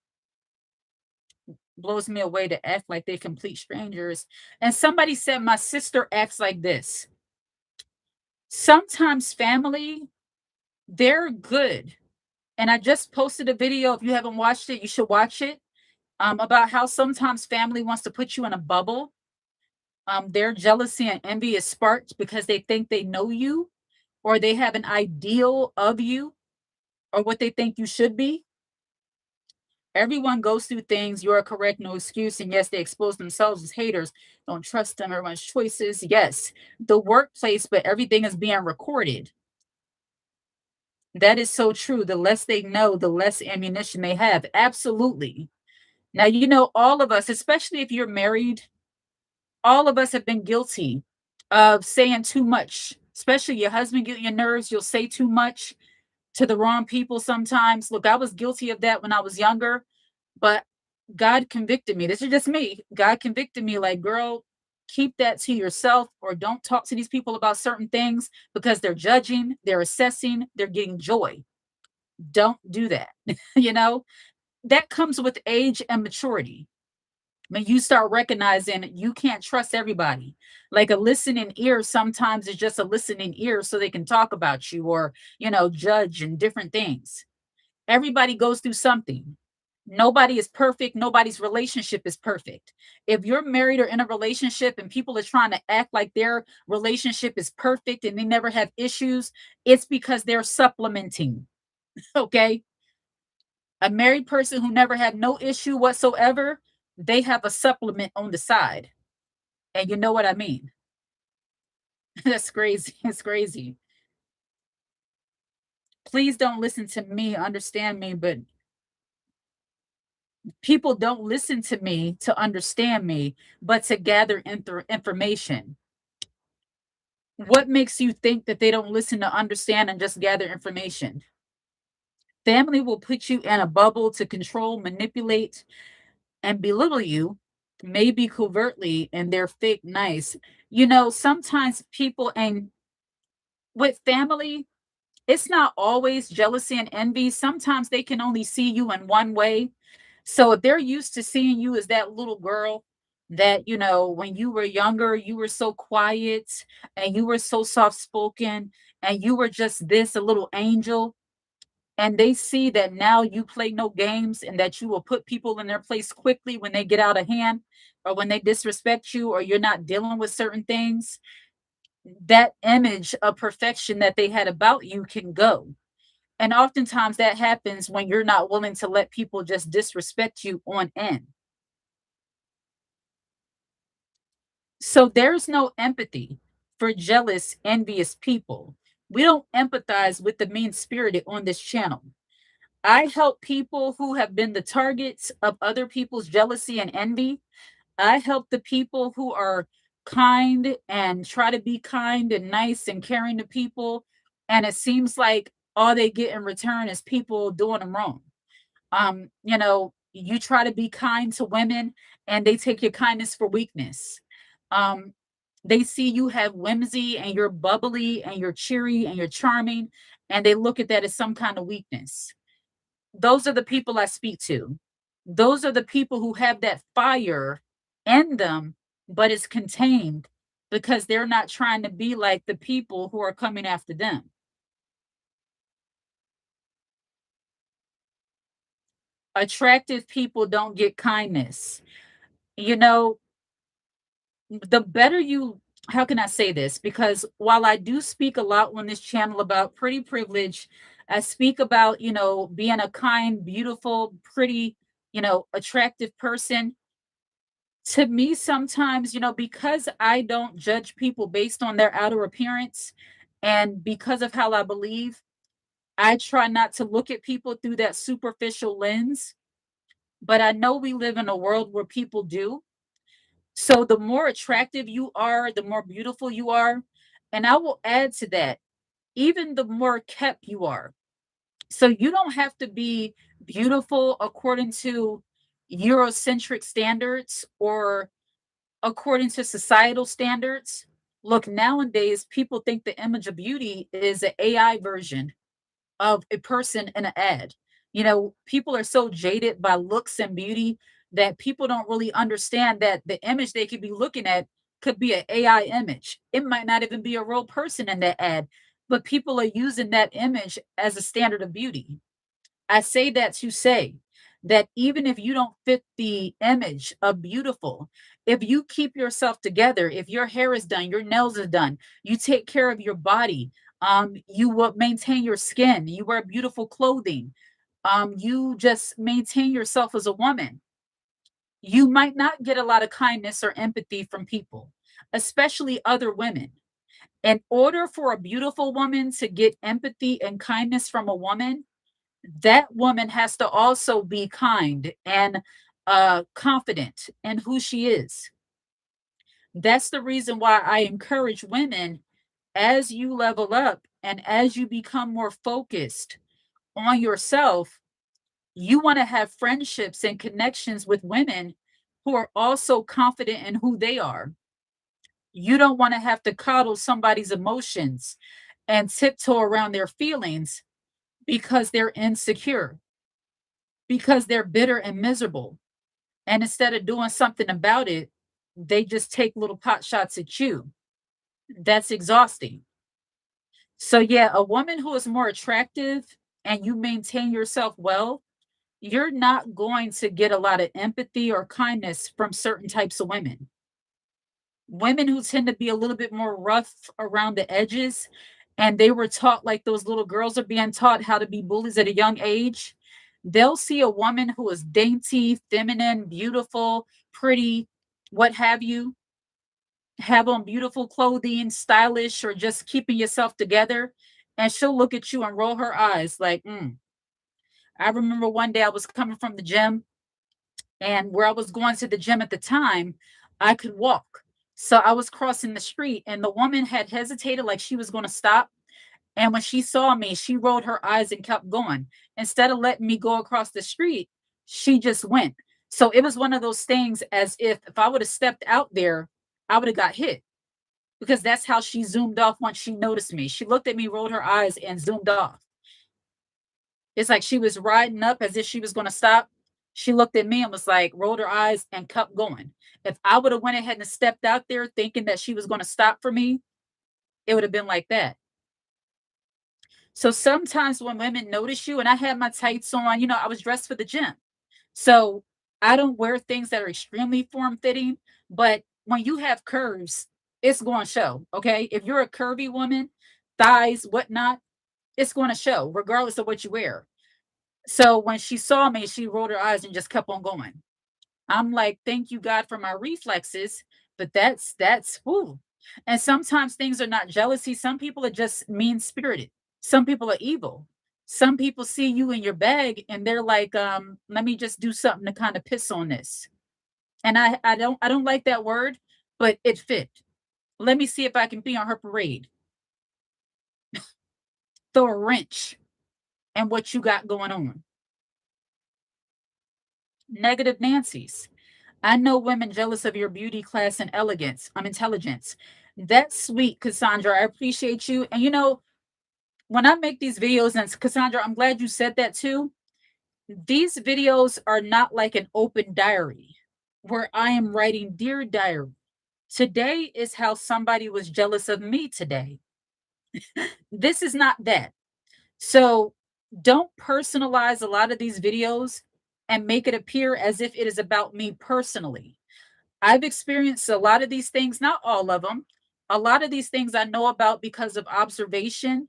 Blows me away to act like they complete strangers. And somebody said my sister acts like this. Sometimes family, they're good. And I just posted a video. If you haven't watched it, you should watch it. About how sometimes family wants to put you in a bubble. Their jealousy and envy is sparked because they think they know you, or they have an ideal of you, or what they think you should be. Everyone goes through things. You are correct, no excuse. And yes, they expose themselves as haters. Don't trust them. Everyone's choices. Yes, the workplace, but everything is being recorded. That is so true. The less they know, the less ammunition they have. Absolutely. Now, all of us, especially if you're married, all of us have been guilty of saying too much, especially your husband get your nerves. You'll say too much to the wrong people sometimes. Look, I was guilty of that when I was younger, but God convicted me. This is just me. God convicted me like, girl, keep that to yourself, or don't talk to these people about certain things, because they're judging, they're assessing, they're getting joy. Don't do that. you know, that comes with age and maturity. When you start recognizing you can't trust everybody, like a listening ear sometimes is just a listening ear so they can talk about you, or judge and different things. Everybody goes through something. Nobody is perfect. Nobody's relationship is perfect. If you're married or in a relationship and people are trying to act like their relationship is perfect and they never have issues, it's because they're supplementing. Okay. A married person who never had no issue whatsoever, they have a supplement on the side. And you know what I mean? That's crazy. It's crazy. Please don't listen to me, understand me, but People don't listen to me to understand me, but to gather information. What makes you think that they don't listen to understand and just gather information? Family will put you in a bubble to control, manipulate, and belittle you, maybe covertly, and they're fake nice. Sometimes people, and with family, it's not always jealousy and envy. Sometimes they can only see you in one way. So if they're used to seeing you as that little girl that, when you were younger, you were so quiet and you were so soft spoken and you were just this, a little angel. And they see that now you play no games and that you will put people in their place quickly when they get out of hand or when they disrespect you or you're not dealing with certain things. That image of perfection that they had about you can go. And oftentimes that happens when you're not willing to let people just disrespect you on end. So there's no empathy for jealous, envious people. We don't empathize with the mean spirited on this channel. I help people who have been the targets of other people's jealousy and envy. I help the people who are kind and try to be kind and nice and caring to people. And it seems like all they get in return is people doing them wrong. You try to be kind to women and they take your kindness for weakness. Um, they see you have whimsy and you're bubbly and you're cheery and you're charming, and they look at that as some kind of weakness. Those are the people I speak to. Those are the people who have that fire in them, but it's contained because they're not trying to be like the people who are coming after them. Attractive people don't get kindness. You know, the better you, how can I say this? Because while I do speak a lot on this channel about pretty privilege, I speak about, being a kind, beautiful, pretty, attractive person. To me, sometimes, because I don't judge people based on their outer appearance and because of how I believe, I try not to look at people through that superficial lens. But I know we live in a world where people do. So the more attractive you are, the more beautiful you are. And I will add to that, even the more kept you are. So you don't have to be beautiful according to Eurocentric standards or according to societal standards. Look, nowadays, people think the image of beauty is an AI version of a person in an ad. People are so jaded by looks and beauty that people don't really understand that the image they could be looking at could be an AI image. It might not even be a real person in that ad, but people are using that image as a standard of beauty. I say that to say that even if you don't fit the image of beautiful, if you keep yourself together, if your hair is done, your nails are done, you take care of your body, you will maintain your skin, you wear beautiful clothing, you just maintain yourself as a woman, you might not get a lot of kindness or empathy from people, especially other women. In order for a beautiful woman to get empathy and kindness from a woman, that woman has to also be kind and confident in who she is. That's the reason why I encourage women, as you level up and as you become more focused on yourself, you want to have friendships and connections with women who are also confident in who they are. You don't want to have to coddle somebody's emotions and tiptoe around their feelings because they're insecure, because they're bitter and miserable. And instead of doing something about it, they just take little pot shots at you. That's exhausting. So, yeah, a woman who is more attractive and you maintain yourself well, you're not going to get a lot of empathy or kindness from certain types of women. Women who tend to be a little bit more rough around the edges, and they were taught like those little girls are being taught how to be bullies at a young age. They'll see a woman who is dainty, feminine, beautiful, pretty, what have you, have on beautiful clothing, stylish, or just keeping yourself together. And she'll look at you and roll her eyes like, I remember one day I was coming from the gym And where I was going to the gym at the time, I could walk. So I was crossing the street and the woman had hesitated like she was going to stop. And when she saw me, she rolled her eyes and kept going. Instead of letting me go across the street, she just went. So it was one of those things as if I would have stepped out there, I would have got hit because that's how she zoomed off once she noticed me. She looked at me, rolled her eyes, and zoomed off. It's like she was riding up as if she was going to stop. She looked at me and was like, rolled her eyes and kept going. If I would have went ahead and stepped out there thinking that she was going to stop for me, it would have been like that. So sometimes when women notice you, and I had my tights on, I was dressed for the gym. So I don't wear things that are extremely form fitting, but when you have curves, it's going to show. Okay. If you're a curvy woman, thighs, whatnot, it's going to show regardless of what you wear. So when she saw me, she rolled her eyes and just kept on going. I'm like, thank you, God, for my reflexes. But that's whoo. And sometimes things are not jealousy. Some people are just mean spirited. Some people are evil. Some people see you in your bag and they're like, let me just do something to kind of piss on this. And I don't like that word, but it fit. Let me see if I can be on her parade. Throw a wrench in what you got going on. Negative Nancy's. I know women jealous of your beauty, class, and elegance. Intelligence. That's sweet, Cassandra. I appreciate you. And when I make these videos, and Cassandra, I'm glad you said that too. These videos are not like an open diary where I am writing, Dear Diary. Today is how somebody was jealous of me today. This is not that. So don't personalize a lot of these videos and make it appear as if it is about me personally. I've experienced a lot of these things, not all of them. A lot of these things I know about because of observation,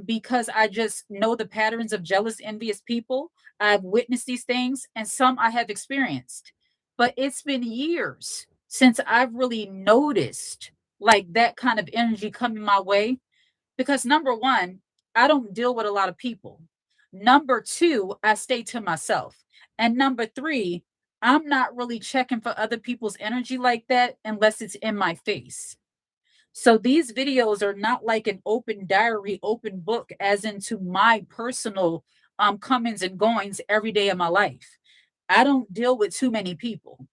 because I just know the patterns of jealous, envious people. I've witnessed these things, and some I have experienced. But it's been years since I've really noticed like that kind of energy coming my way because number one, I don't deal with a lot of people. Number two, I stay to myself. And number three, I'm not really checking for other people's energy like that unless it's in my face. So these videos are not like an open diary, open book, as into my personal comings and goings every day of my life. I don't deal with too many people.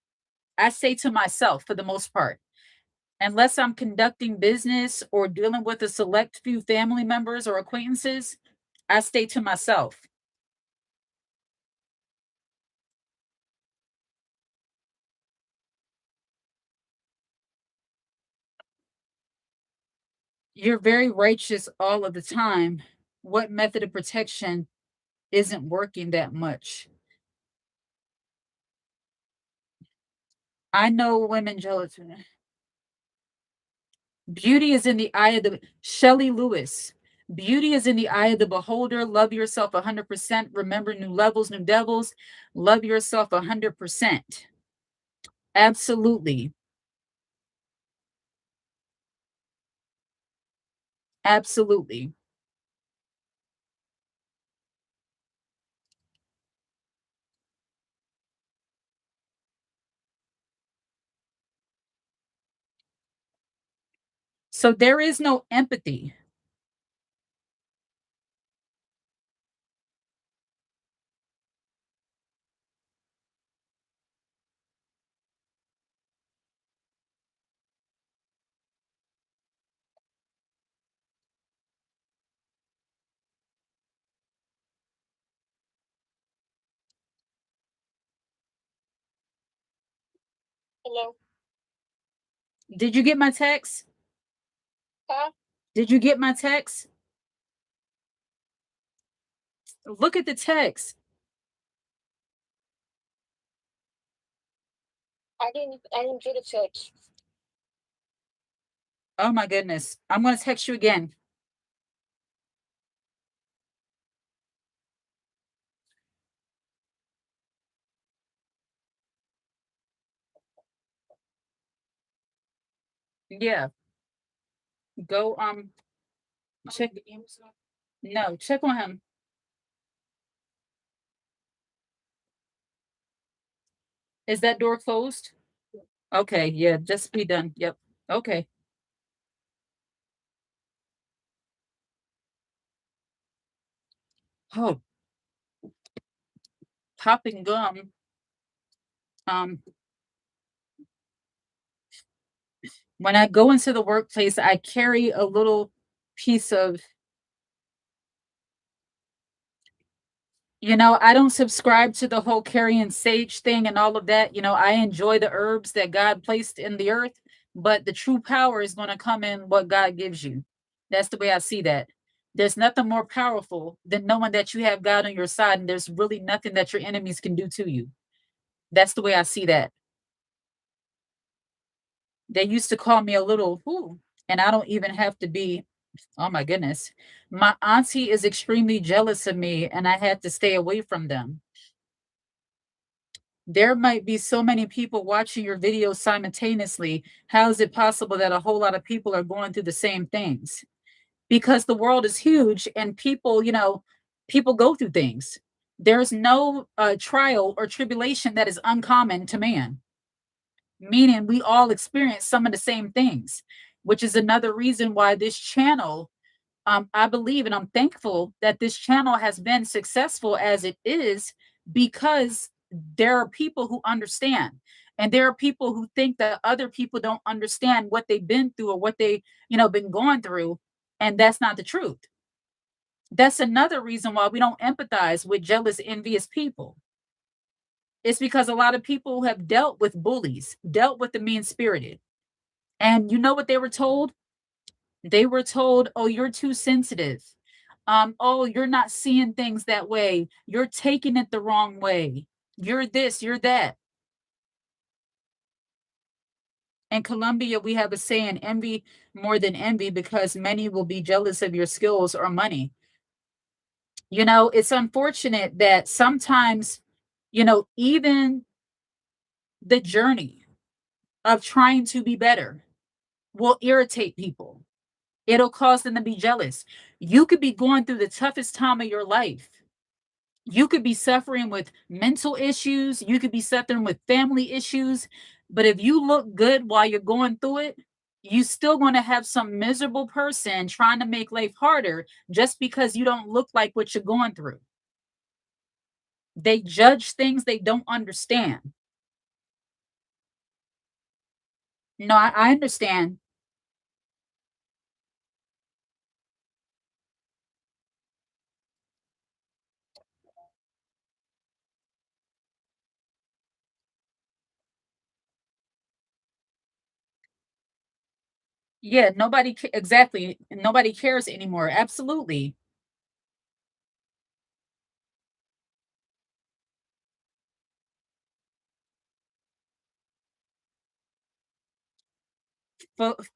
I stay to myself for the most part unless I'm conducting business or dealing with a select few family members or acquaintances, I stay to myself. You're very righteous all of the time. What method of protection isn't working that much? I know women jealous. Beauty is in the eye of the Shelley Lewis. Beauty is in the eye of the beholder. Love yourself 100%. Remember, new levels, new devils. Love yourself 100%. Absolutely. Absolutely. So there is no empathy. Hello. Did you get my text? Huh? Did you get my text? Look at the text. I didn't get a text. Oh my goodness. I'm going to text you again. Yeah. Go check. No, check on him. Is that door closed? Okay, yeah, just be done. Yep. Okay. Oh, popping gum. Um, when I go into the workplace, I carry a little piece of, I don't subscribe to the whole carrying sage thing and all of that. I enjoy the herbs that God placed in the earth, but the true power is going to come in what God gives you. That's the way I see that. There's nothing more powerful than knowing that you have God on your side, and there's really nothing that your enemies can do to you. That's the way I see that. They used to call me a little who, and I don't even have to be. Oh my goodness. My auntie is extremely jealous of me, and I had to stay away from them. There might be so many people watching your videos simultaneously. How is it possible that a whole lot of people are going through the same things? Because the world is huge and people go through things. There's no trial or tribulation that is uncommon to man, meaning we all experience some of the same things, which is another reason why this channel, I believe and I'm thankful that this channel has been successful as it is, because there are people who understand. And there are people who think that other people don't understand what they've been through or what they, been going through. And that's not the truth. That's another reason why we don't empathize with jealous, envious people. It's because a lot of people have dealt with bullies, dealt with the mean spirited. And you know what they were told? They were told, "Oh, you're too sensitive. Oh, you're not seeing things that way. You're taking it the wrong way. You're this, you're that." In Colombia, we have a saying, envy more than envy, because many will be jealous of your skills or money. It's unfortunate that sometimes, even the journey of trying to be better will irritate people. It'll cause them to be jealous. You could be going through the toughest time of your life. You could be suffering with mental issues, you could be suffering with family issues, but if you look good while you're going through it, you still going to have some miserable person trying to make life harder just because you don't look like what you're going through. They judge things they don't understand. No, I understand. Yeah, exactly. Nobody cares anymore. Absolutely.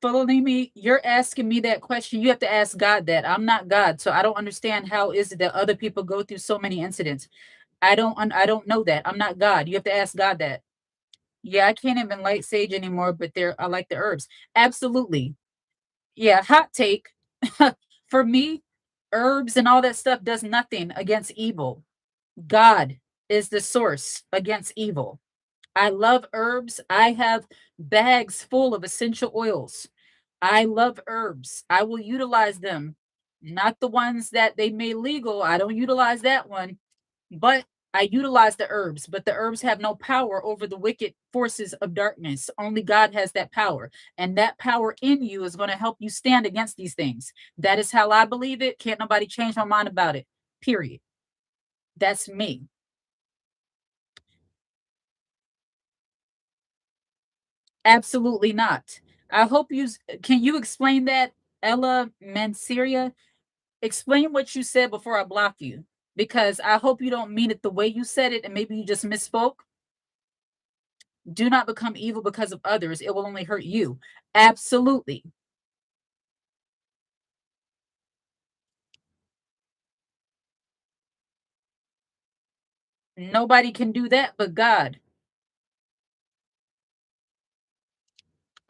Following me, you're asking me that question. You have to ask God that. I'm not God, so I don't understand how is it that other people go through so many incidents. I don't know that. I'm not God. You have to ask God that. Yeah, I can't even light sage anymore, but I like the herbs. Absolutely. Yeah, hot take. For me, herbs and all that stuff does nothing against evil. God is the source against evil. I love herbs. I have bags full of essential oils. I love herbs. I will utilize them. Not the ones that they made legal. I don't utilize that one, but I utilize the herbs. But the herbs have no power over the wicked forces of darkness. Only God has that power. And that power in you is going to help you stand against these things. That is how I believe it. Can't nobody change my mind about it. Period. That's me. Absolutely not. I hope can you explain that, Ella Manseria? Explain what you said before I block you, because I hope you don't mean it the way you said it and maybe you just misspoke. Do not become evil because of others. It will only hurt you. Absolutely. Nobody can do that but God.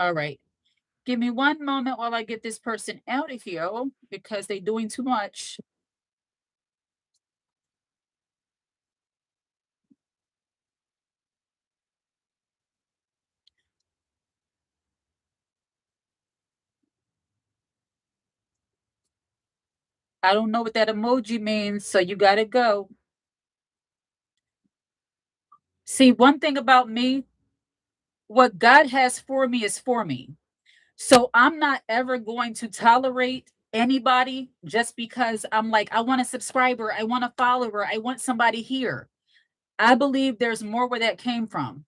All right. Give me one moment while I get this person out of here because they're doing too much. I don't know what that emoji means, so you gotta go. See, one thing about me, what God has for me is for me. So I'm not ever going to tolerate anybody just because I'm like, I want a subscriber, I want a follower, I want somebody here. I believe there's more where that came from.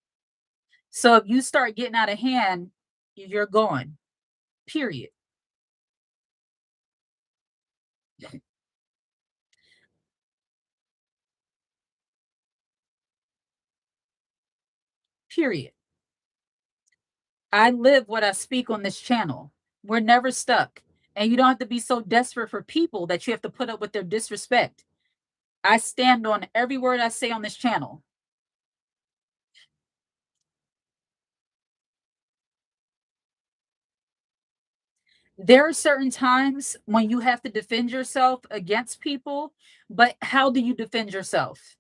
So if you start getting out of hand, you're gone. Period. Period. I live what I speak on this channel. We're never stuck. And you don't have to be so desperate for people that you have to put up with their disrespect. I stand on every word I say on this channel. There are certain times when you have to defend yourself against people, but how do you defend yourself?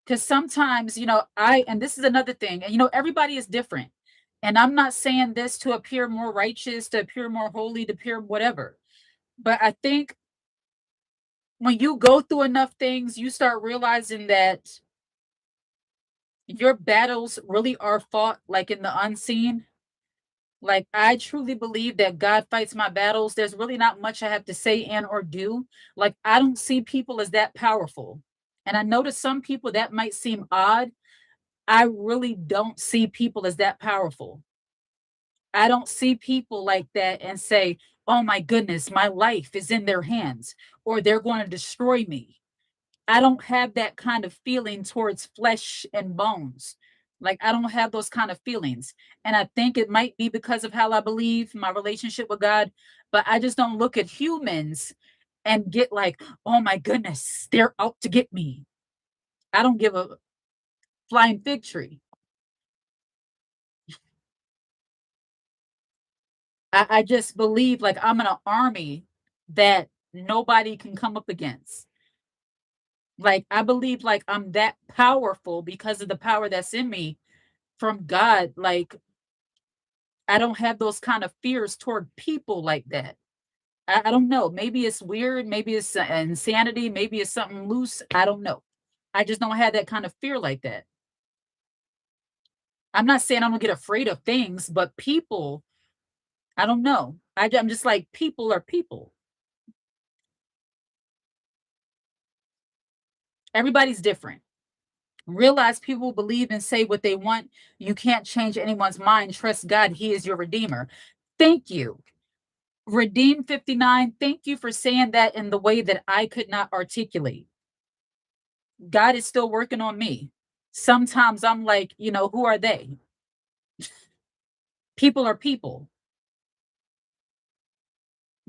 Because sometimes, and this is another thing, and everybody is different. And I'm not saying this to appear more righteous, to appear more holy, to appear whatever. But I think when you go through enough things, you start realizing that your battles really are fought like in the unseen. Like, I truly believe that God fights my battles. There's really not much I have to say and or do. Like, I don't see people as that powerful. And I know to some people that might seem odd. I really don't see people as that powerful. I don't see people like that and say, oh my goodness, my life is in their hands or they're going to destroy me. I don't have that kind of feeling towards flesh and bones. Like, I don't have those kind of feelings. And I think it might be because of how I believe my relationship with God, but I just don't look at humans and get like, oh my goodness, they're out to get me. I don't give a flying fig tree. I just believe like I'm in an army that nobody can come up against. Like, I believe like I'm that powerful because of the power that's in me from God. Like, I don't have those kind of fears toward people like that. I don't know. Maybe it's weird. Maybe it's insanity. Maybe it's something loose. I don't know. I just don't have that kind of fear like that. I'm not saying I'm gonna get afraid of things, but people, I don't know. I'm just like, people are people. Everybody's different. Realize people believe and say what they want. You can't change anyone's mind. Trust God. He is your redeemer. Thank you. Redeem 59. Thank you for saying that in the way that I could not articulate. God is still working on me. Sometimes I'm like, who are they? People are people.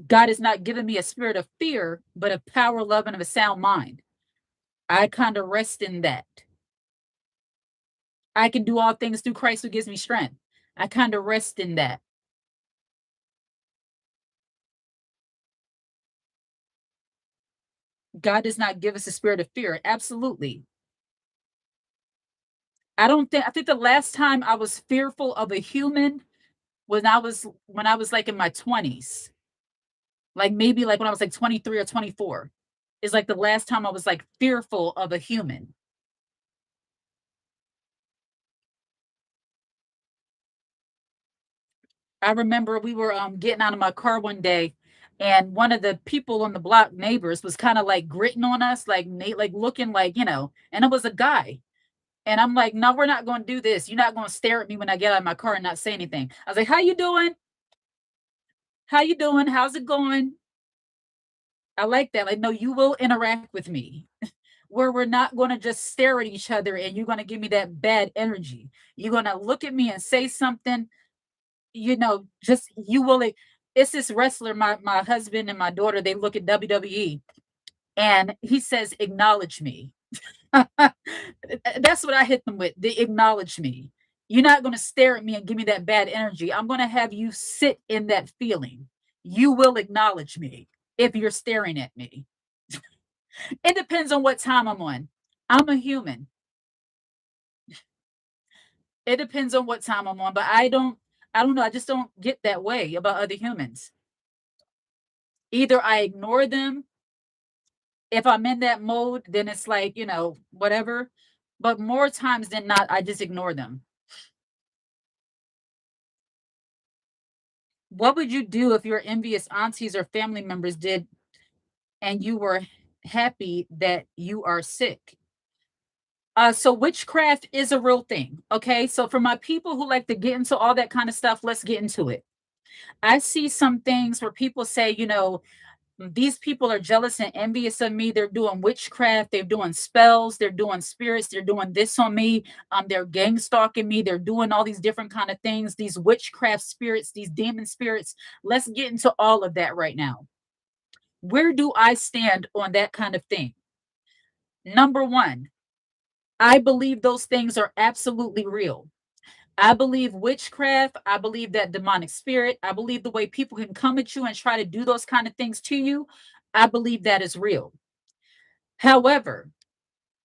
God has not given me a spirit of fear, but of power, love, and of a sound mind. I kind of rest in that. I can do all things through Christ who gives me strength. I kind of rest in that. God does not give us a spirit of fear. Absolutely. I think the last time I was fearful of a human when I was like in my 20s. Like, maybe like when I was like 23 or 24 is like the last time I was like fearful of a human. I remember we were getting out of my car one day, and one of the people on the block, neighbors, was kind of like gritting on us, like looking like, and it was a guy. And I'm like, no, we're not going to do this. You're not going to stare at me when I get out of my car and not say anything. I was like, how you doing? How you doing? How's it going? I like that. Like, no, you will interact with me. Where we're not going to just stare at each other and you're going to give me that bad energy. You're going to look at me and say something, just you will. It's this wrestler, my husband and my daughter, they look at WWE and he says, acknowledge me. That's what I hit them with. They acknowledge me. You're not going to stare at me and give me that bad energy. I'm going to have you sit in that feeling. You will acknowledge me if you're staring at me. It depends on what time I'm on. I'm a human. It depends on what time I'm on, but I don't know. I just don't get that way about other humans. Either I ignore them If I'm in that mode, then it's like, whatever. But more times than not, I just ignore them. What would you do if your envious aunties or family members did and you were happy that you are sick? So witchcraft is a real thing. Okay. So for my people who like to get into all that kind of stuff, let's get into it. I see some things where people say, these people are jealous and envious of me. They're doing witchcraft, they're doing spells, they're doing spirits, they're doing this on me. They're gang stalking me, they're doing all these different kind of things, these witchcraft spirits, these demon spirits. Let's get into all of that right now. Where do I stand on that kind of thing? Number one, I believe those things are absolutely real. I believe witchcraft. I believe that demonic spirit. I believe the way people can come at you and try to do those kind of things to you. I believe that is real. However,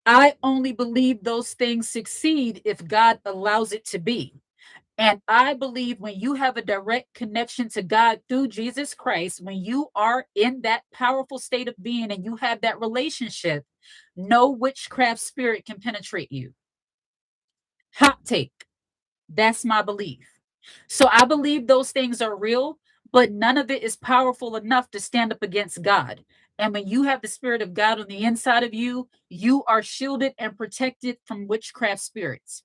I only believe those things succeed if God allows it to be. And I believe when you have a direct connection to God through Jesus Christ, when you are in that powerful state of being and you have that relationship, no witchcraft spirit can penetrate you. Hot take. That's my belief. So I believe those things are real, but none of it is powerful enough to stand up against God. And when you have the spirit of God on the inside of you, you are shielded and protected from witchcraft spirits.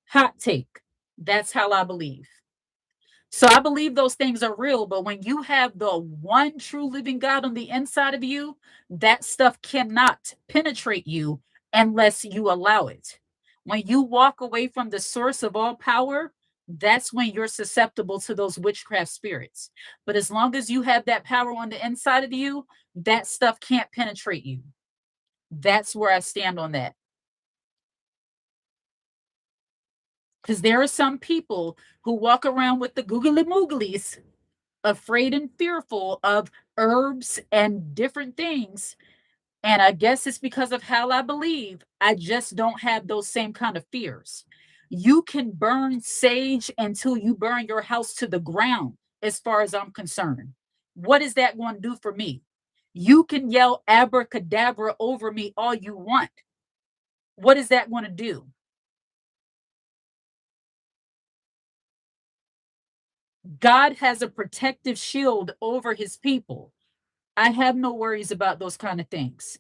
Hot take. That's how I believe. So I believe those things are real, but when you have the one true living God on the inside of you, that stuff cannot penetrate you unless you allow it. When you walk away from the source of all power, that's when you're susceptible to those witchcraft spirits. But as long as you have that power on the inside of you, that stuff can't penetrate you. That's where I stand on that. Because there are some people who walk around with the googly mooglies afraid and fearful of herbs and different things. And I guess it's because of how I believe. I just don't have those same kind of fears. You can burn sage until you burn your house to the ground, as far as I'm concerned. What is that going to do for me? You can yell abracadabra over me all you want. What is that going to do? God has a protective shield over his people. I have no worries about those kind of things.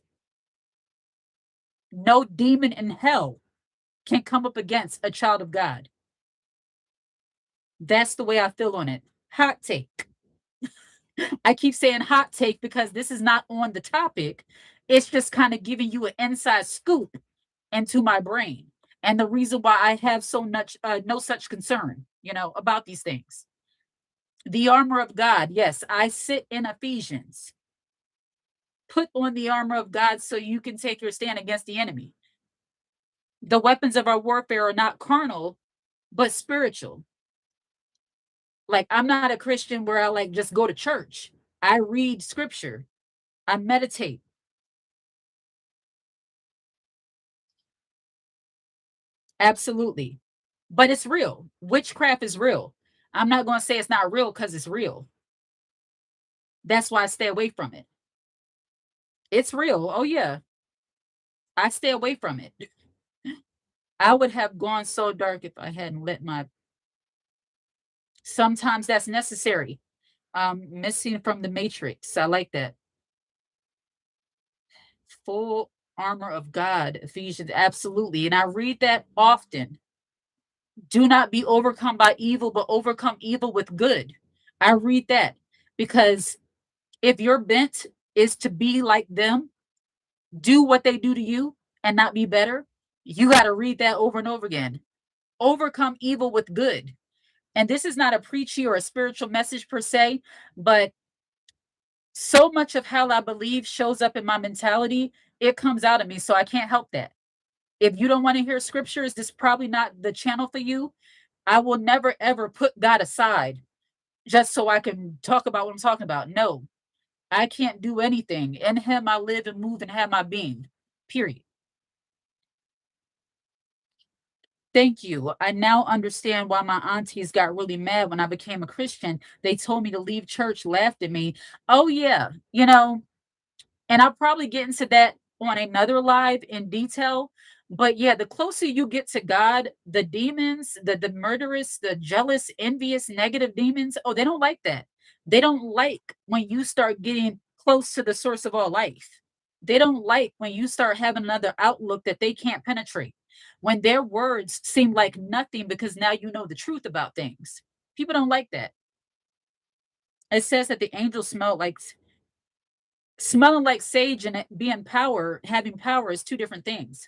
No demon in hell can come up against a child of God. That's the way I feel on it. Hot take. I keep saying hot take because this is not on the topic. It's just kind of giving you an inside scoop into my brain and the reason why I have so much no such concern, about these things. The armor of God. Yes, I sit in Ephesians. Put on the armor of God so you can take your stand against the enemy. The weapons of our warfare are not carnal, but spiritual. Like, I'm not a Christian where I like just go to church. I read scripture. I meditate. Absolutely. But it's real. Witchcraft is real. I'm not going to say it's not real because it's real. That's why I stay away from it. It's real. Oh, yeah. I stay away from it. I would have gone so dark if I hadn't let my. Sometimes that's necessary. Missing from the matrix. I like that. Full armor of God, Ephesians. Absolutely. And I read that often. Do not be overcome by evil, but overcome evil with good. I read that because if your bent is to be like them, do what they do to you and not be better, you got to read that over and over again. Overcome evil with good. And this is not a preachy or a spiritual message per se, but so much of how I believe shows up in my mentality, it comes out of me. So I can't help that. If you don't want to hear scriptures, this is probably not the channel for you. I will never ever put God aside just so I can talk about what I'm talking about. No, I can't do anything. In him I live and move and have my being. Period. Thank you. I now understand why my aunties got really mad when I became a Christian. They told me to leave church, laughed at me. Oh yeah, And I'll probably get into that on another live in detail. But yeah, the closer you get to God, the demons, the murderous, the jealous, envious, negative demons, oh, they don't like that. They don't like when you start getting close to the source of all life. They don't like when you start having another outlook that they can't penetrate. When their words seem like nothing because now you know the truth about things. People don't like that. It says that the angels smelled like smelling like sage and it being power, having power is two different things.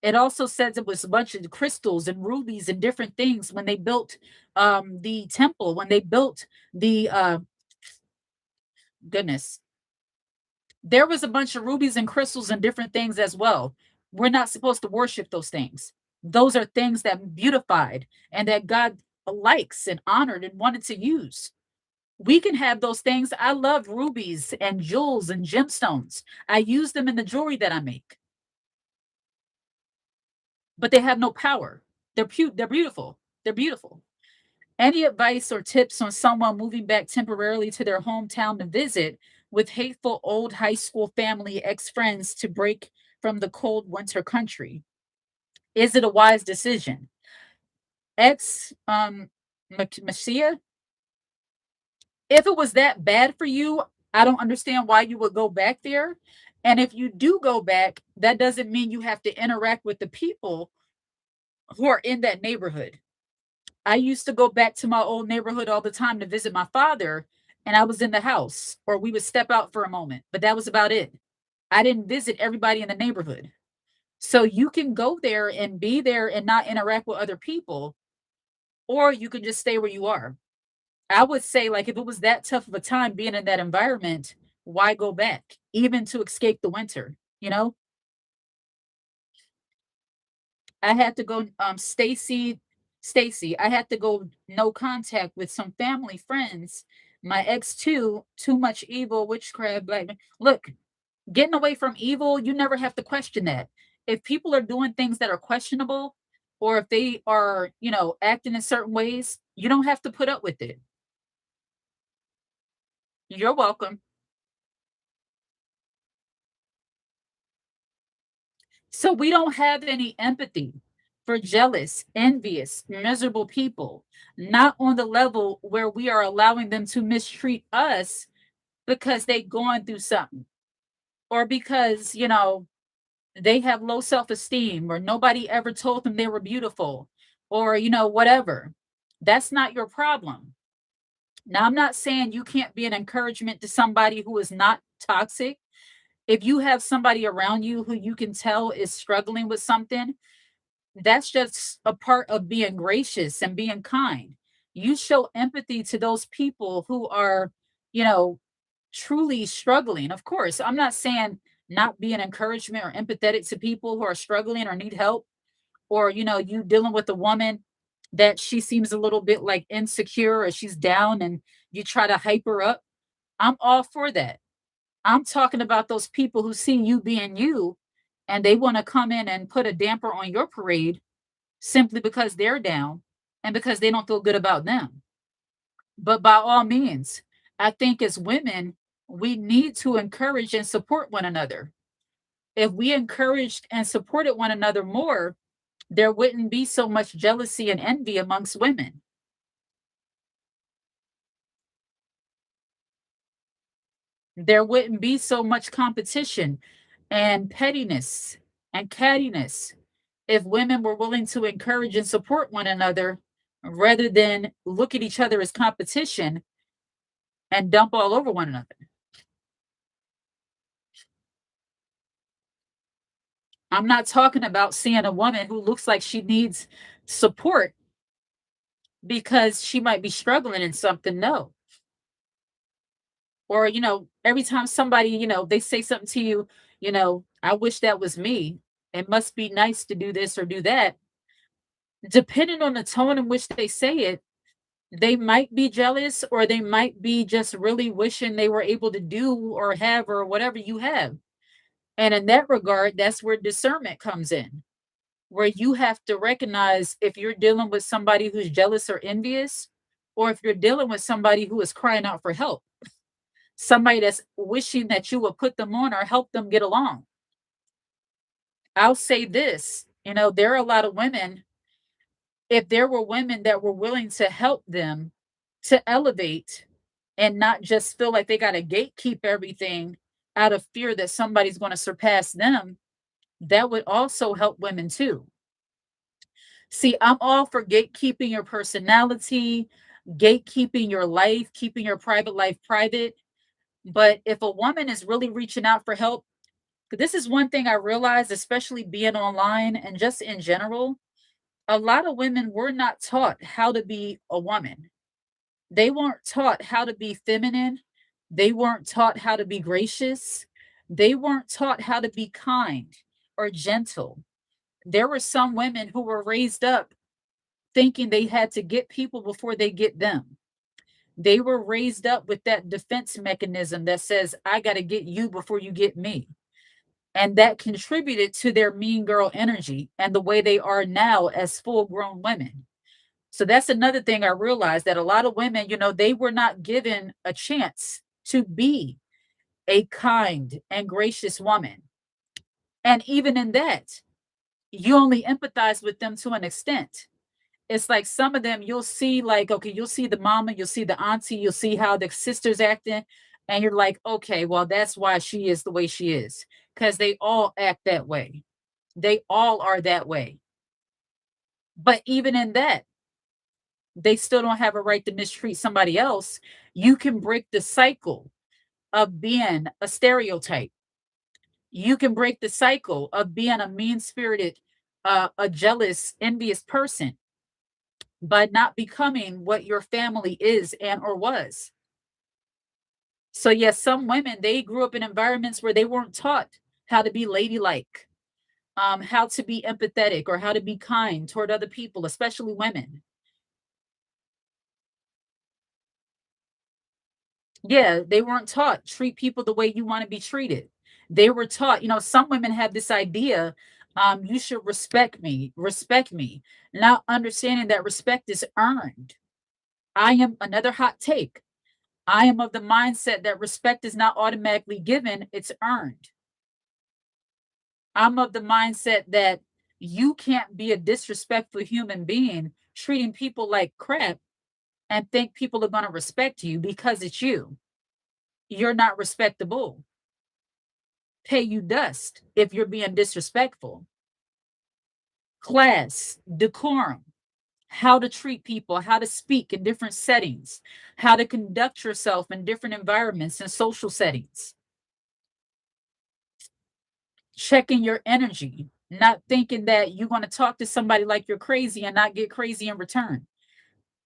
It also says it was a bunch of crystals and rubies and different things when they built the temple, when they built the goodness. There was a bunch of rubies and crystals and different things as well. We're not supposed to worship those things. Those are things that beautified and that God likes and honored and wanted to use. We can have those things. I love rubies and jewels and gemstones. I use them in the jewelry that I make, but they have no power. They're beautiful. They're beautiful. Any advice or tips on someone moving back temporarily to their hometown to visit with hateful old high school family ex friends to break from the cold winter country? Is it a wise decision? Ex Messiah, if it was that bad for you, I don't understand why you would go back there. And if you do go back, that doesn't mean you have to interact with the people who are in that neighborhood. I used to go back to my old neighborhood all the time to visit my father, and I was in the house, or we would step out for a moment, but that was about it. I didn't visit everybody in the neighborhood. So you can go there and be there and not interact with other people, or you can just stay where you are. I would say, like, if it was that tough of a time being in that environment, why go back, even to escape the winter? You know, I had to go, Stacy, I had to go no contact with some family friends. My ex too much evil, witchcraft, black. Look, getting away from evil, you never have to question that. If people are doing things that are questionable, or if they are, acting in certain ways, you don't have to put up with it. You're welcome. So we don't have any empathy for jealous, envious, miserable people, not on the level where we are allowing them to mistreat us because they going through something, or because, they have low self-esteem, or nobody ever told them they were beautiful, or, whatever. That's not your problem. Now, I'm not saying you can't be an encouragement to somebody who is not toxic. If you have somebody around you who you can tell is struggling with something, that's just a part of being gracious and being kind. You show empathy to those people who are, you know, truly struggling. Of course, I'm not saying not be an encouragement or empathetic to people who are struggling or need help, or, you dealing with a woman that she seems a little bit like insecure or she's down and you try to hype her up. I'm all for that. I'm talking about those people who see you being you and they want to come in and put a damper on your parade simply because they're down and because they don't feel good about them. But by all means, I think as women, we need to encourage and support one another. If we encouraged and supported one another more, there wouldn't be so much jealousy and envy amongst women. There wouldn't be so much competition and pettiness and cattiness if women were willing to encourage and support one another rather than look at each other as competition and dump all over one another. I'm not talking about seeing a woman who looks like she needs support because she might be struggling in something. No. Or, every time somebody, they say something to you, I wish that was me. It must be nice to do this or do that. Depending on the tone in which they say it, they might be jealous or they might be just really wishing they were able to do or have or whatever you have. And in that regard, that's where discernment comes in, where you have to recognize if you're dealing with somebody who's jealous or envious, or if you're dealing with somebody who is crying out for help. somebody that's wishing that you would put them on or help them get along. I'll say this, there are a lot of women, if there were women that were willing to help them to elevate and not just feel like they got to gatekeep everything out of fear that somebody's going to surpass them, that would also help women too. See, I'm all for gatekeeping your personality, gatekeeping your life, keeping your private life private. But if a woman is really reaching out for help, 'cause this is one thing I realized, especially being online and just in general, a lot of women were not taught how to be a woman. They weren't taught how to be feminine. They weren't taught how to be gracious. They weren't taught how to be kind or gentle. There were some women who were raised up thinking they had to get people before they get them. They were raised up with that defense mechanism that says, I got to get you before you get me. And that contributed to their mean girl energy and the way they are now as full grown women. So that's another thing I realized, that a lot of women, they were not given a chance to be a kind and gracious woman. And even in that, you only empathize with them to an extent. It's like some of them you'll see, like, okay, you'll see the mama, you'll see the auntie, you'll see how the sister's acting, and you're like, okay, well, that's why she is the way she is. Because they all act that way. They all are that way. But even in that, they still don't have a right to mistreat somebody else. You can break the cycle of being a stereotype. You can break the cycle of being a mean spirited, a jealous, envious person by not becoming what your family is and or was. So yes, some women, they grew up in environments where they weren't taught how to be ladylike, how to be empathetic, or how to be kind toward other people, especially women. Yeah, they weren't taught treat people the way you want to be treated. They were taught, some women have this idea, you should respect me, not understanding that respect is earned. I am another hot take. I am of the mindset that respect is not automatically given, it's earned. I'm of the mindset that you can't be a disrespectful human being treating people like crap and think people are going to respect you because it's you. You're not respectable. Pay you dust if you're being disrespectful. Class, decorum, how to treat people, how to speak in different settings, how to conduct yourself in different environments and social settings. Checking your energy, not thinking that you're going to talk to somebody like you're crazy and not get crazy in return.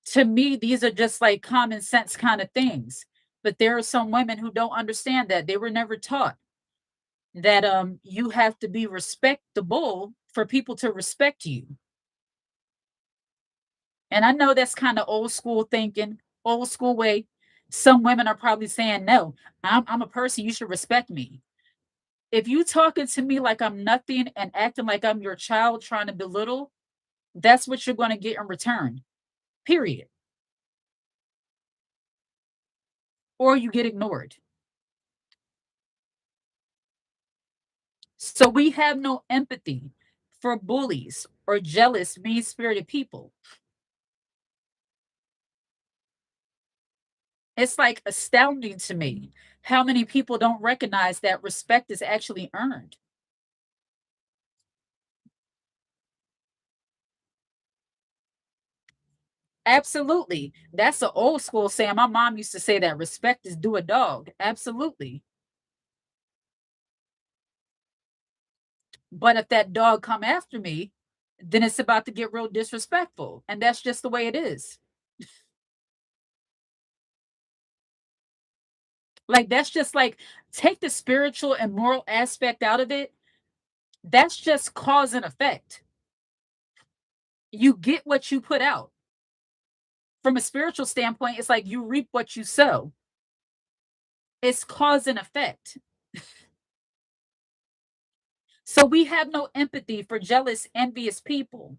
To me, these are just like common sense kind of things. But there are some women who don't understand that. They were never taught that you have to be respectable for people to respect you. And I know that's kind of old school thinking, old school way. Some women are probably saying, no, I'm a person, you should respect me. If you talking to me like I'm nothing and acting like I'm your child trying to belittle, that's what you're going to get in return, period. Or you get ignored. So we have no empathy for bullies or jealous, mean spirited people. It's like astounding to me how many people don't recognize that respect is actually earned. Absolutely. That's an old school saying. My mom used to say that respect is due a dog. Absolutely. But if that dog come after me, then it's about to get real disrespectful. And that's just the way it is. Like that's just like take the spiritual and moral aspect out of it. That's just cause and effect. You get what you put out. From a spiritual standpoint, it's like you reap what you sow. It's cause and effect. So we have no empathy for jealous, envious people.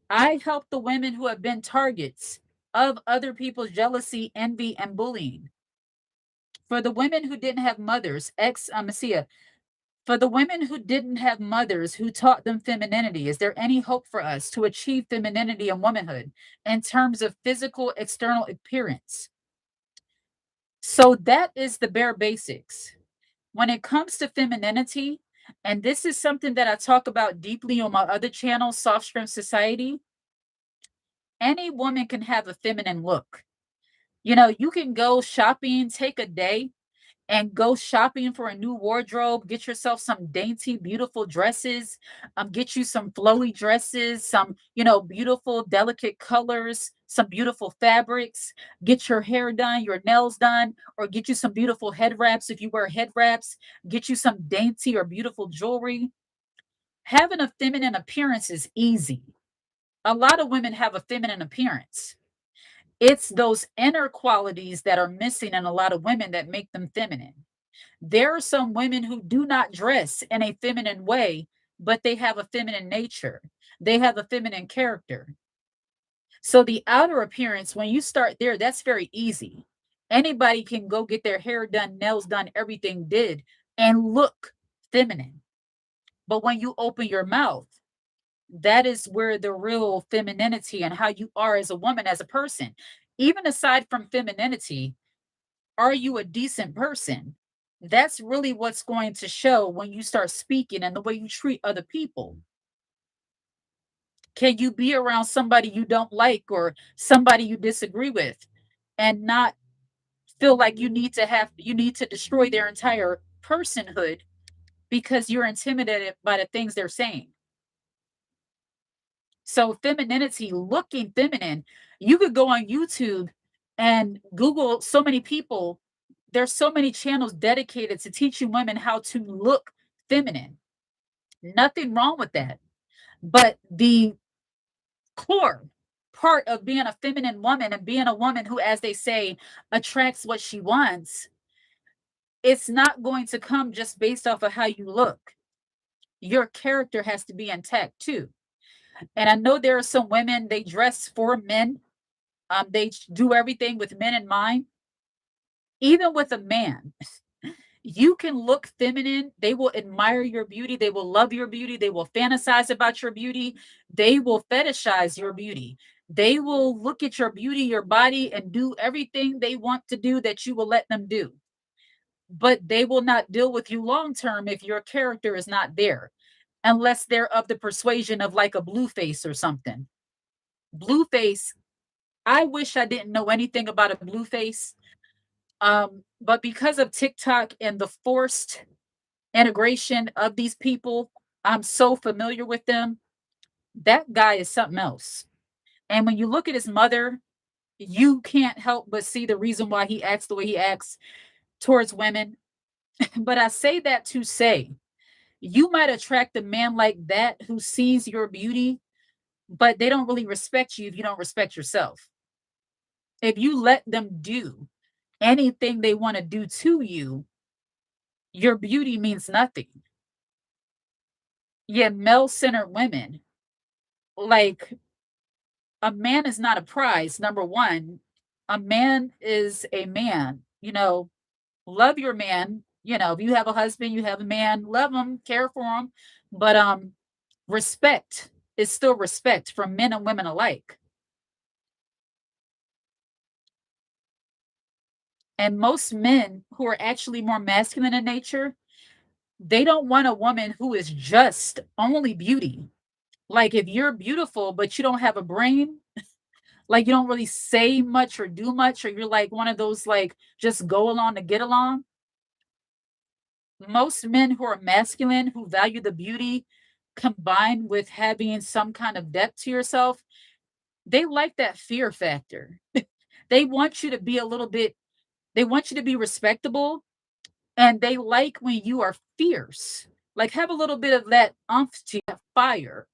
I help the women who have been targets of other people's jealousy, envy, and bullying. For the women who didn't have mothers, ex Masia, for the women who didn't have mothers who taught them femininity, is there any hope for us to achieve femininity and womanhood in terms of physical external appearance? So that is the bare basics. When it comes to femininity, and this is something that I talk about deeply on my other channel, Soft Strength Society, any woman can have a feminine look. You know, you can go shopping, take a day and go shopping for a new wardrobe, get yourself some dainty, beautiful dresses, get you some flowy dresses, some, beautiful, delicate colors, some beautiful fabrics, get your hair done, your nails done, or get you some beautiful head wraps if you wear head wraps, get you some dainty or beautiful jewelry. Having a feminine appearance is easy. A lot of women have a feminine appearance. It's those inner qualities that are missing in a lot of women that make them feminine. There are some women who do not dress in a feminine way, but they have a feminine nature. They have a feminine character. So the outer appearance, when you start there, that's very easy. Anybody can go get their hair done, nails done, everything did, and look feminine. But when you open your mouth, that is where the real femininity and how you are as a woman, as a person, even aside from femininity, are you a decent person? That's really what's going to show when you start speaking and the way you treat other people. Can you be around somebody you don't like or somebody you disagree with and not feel like you need to destroy their entire personhood because you're intimidated by the things they're saying? So femininity, looking feminine, you could go on YouTube and Google so many people. There's so many channels dedicated to teaching women how to look feminine. Nothing wrong with that. But the core part of being a feminine woman and being a woman who, as they say, attracts what she wants, it's not going to come just based off of how you look. Your character has to be intact too. And I know there are some women, they dress for men. They do everything with men in mind. Even with a man, you can look feminine. They will admire your beauty. They will love your beauty. They will fantasize about your beauty. They will fetishize your beauty. They will look at your beauty, your body, and do everything they want to do that you will let them do. But they will not deal with you long term if your character is not there, unless they're of the persuasion of like a blue face or something. Blue face, I wish I didn't know anything about a blue face. But because of TikTok and the forced integration of these people, I'm so familiar with them. That guy is something else. And when you look at his mother, you can't help but see the reason why he acts the way he acts towards women. But I say that to say, you might attract a man like that who sees your beauty, but they don't really respect you if you don't respect yourself. If you let them do anything they want to do to you, your beauty means nothing. Yet male centered women, like, a man is not a prize. Number one, a man is a man. Love your man. If you have a husband, you have a man, love him, care for him. But respect is still respect from men and women alike. And most men who are actually more masculine in nature, they don't want a woman who is just only beauty. Like, if you're beautiful, but you don't have a brain, like you don't really say much or do much, or you're like one of those, like, just go along to get along. Most men who are masculine, who value the beauty combined with having some kind of depth to yourself, they like that fear factor. They want you to be a little bit, they want you to be respectable, and they like when you are fierce. Like, have a little bit of that umph to that fire.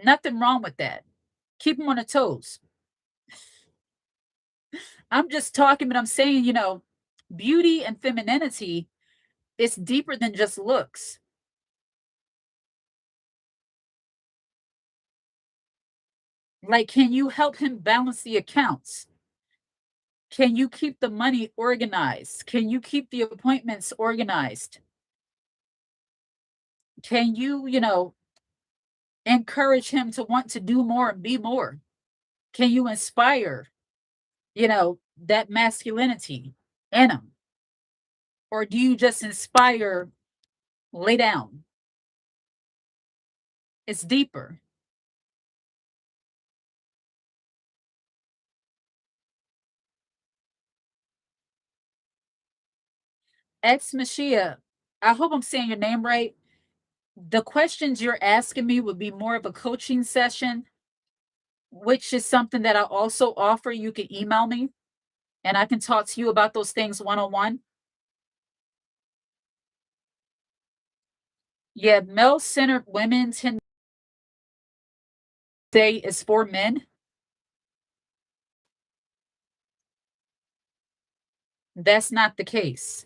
Nothing wrong with that. Keep them on their toes. I'm just talking, but I'm saying, beauty and femininity is deeper than just looks. Like, can you help him balance the accounts? Can you keep the money organized? Can you keep the appointments organized? Can you, encourage him to want to do more and be more? Can you inspire, that masculinity in him? Or do you just inspire, lay down? It's deeper. Ex Machia, I hope I'm saying your name right. The questions you're asking me would be more of a coaching session, which is something that I also offer. You can email me and I can talk to you about those things one on one. Yeah, male centered women tend to say is for men. That's not the case.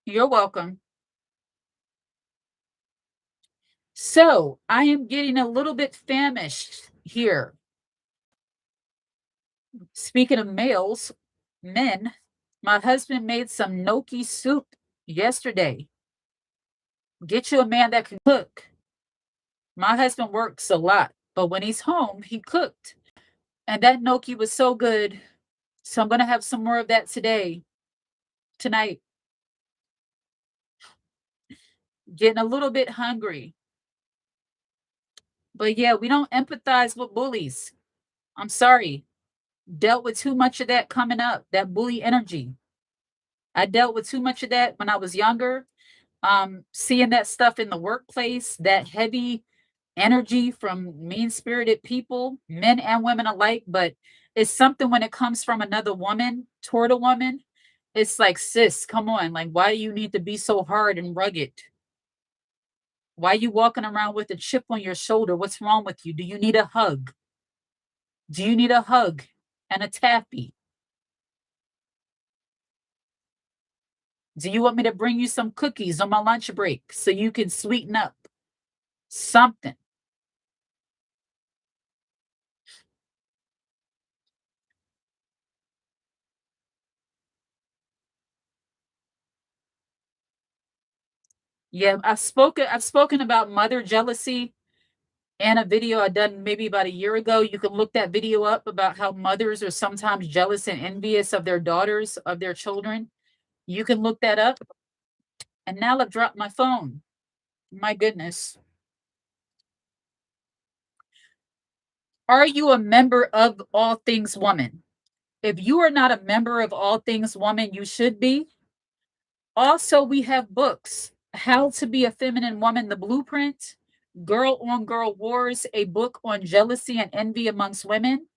You're welcome. So I am getting a little bit famished here. Speaking of males, men, my husband made some gnocchi soup yesterday. Get you a man that can cook. My husband works a lot, but when he's home, he cooked. And that gnocchi was so good. So I'm going to have some more of that today, tonight. Getting a little bit hungry. But yeah, we don't empathize with bullies. I'm sorry. Dealt with too much of that coming up, that bully energy. I dealt with too much of that when I was younger. Seeing that stuff in the workplace, that heavy energy from mean spirited people, men and women alike. But it's something when it comes from another woman toward a woman. It's like, sis, come on. Like, why do you need to be so hard and rugged? Why are you walking around with a chip on your shoulder? What's wrong with you? Do you need a hug? Do you need a hug and a taffy? Do you want me to bring you some cookies on my lunch break so you can sweeten up something? Yeah, I've spoken about mother jealousy in a video I done maybe about a year ago. You can look that video up about how mothers are sometimes jealous and envious of their daughters, of their children. You can look that up. And now I've dropped my phone. My goodness. Are you a member of All Things Woman? If you are not a member of All Things Woman, you should be. Also, we have books: How to Be a Feminine Woman, The Blueprint; Girl on Girl Wars, a book on jealousy and envy amongst women;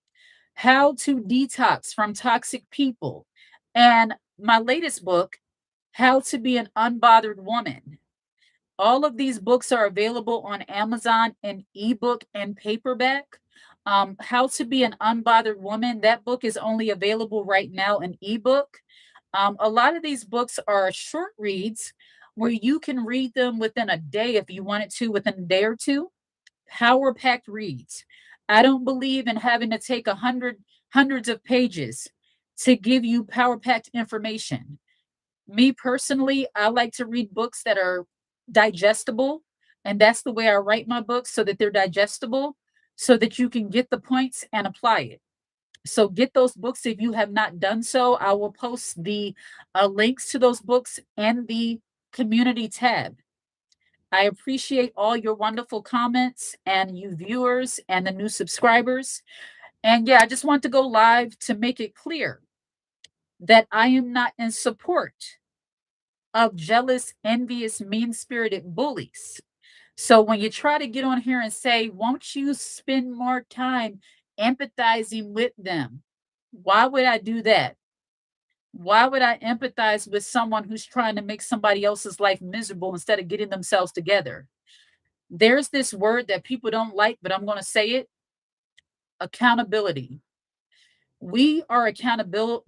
How to Detox from Toxic People; and my latest book, How to Be an Unbothered Woman. All of these books are available on Amazon in ebook and paperback. How to Be an Unbothered Woman, that book is only available right now in ebook. A lot of these books are short reads where you can read them within a day if you wanted to, within a day or two. Power packed reads. I don't believe in having to take hundreds of pages to give you power packed information. Me personally, I like to read books that are digestible, and that's the way I write my books, so that they're digestible, so that you can get the points and apply it. So get those books if you have not done so. I will post the links to those books in the community tab. I appreciate all your wonderful comments and you viewers and the new subscribers. And yeah, I just want to go live to make it clear that I am not in support of jealous, envious, mean spirited bullies. So when you try to get on here and say, won't you spend more time empathizing with them? Why would I do that? Why would I empathize with someone who's trying to make somebody else's life miserable instead of getting themselves together? There's this word that people don't like, but I'm going to say it: accountability. We are accountable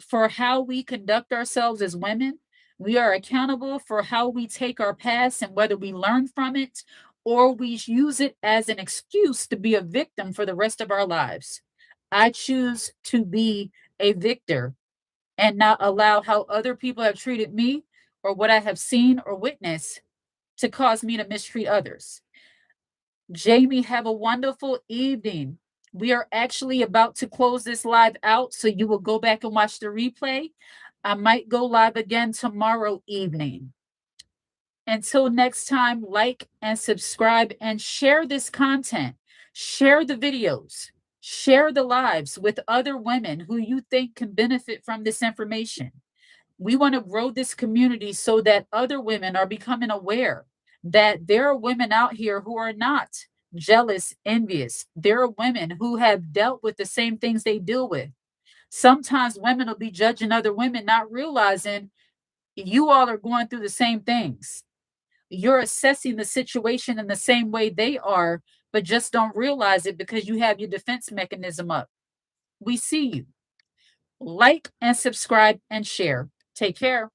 for how we conduct ourselves as women. We are accountable for how we take our past and whether we learn from it or we use it as an excuse to be a victim for the rest of our lives. I choose to be a victor and not allow how other people have treated me or what I have seen or witnessed to cause me to mistreat others. Jamie, have a wonderful evening. We are actually about to close this live out, so you will go back and watch the replay. I might go live again tomorrow evening. Until next time, like and subscribe and share this content. Share the videos, share the lives with other women who you think can benefit from this information. We want to grow this community so that other women are becoming aware that there are women out here who are not jealous, envious. There are women who have dealt with the same things they deal with. Sometimes women will be judging other women, not realizing you all are going through the same things. You're assessing the situation in the same way they are, but just don't realize it because you have your defense mechanism up. We see you. Like and subscribe and share. Take care.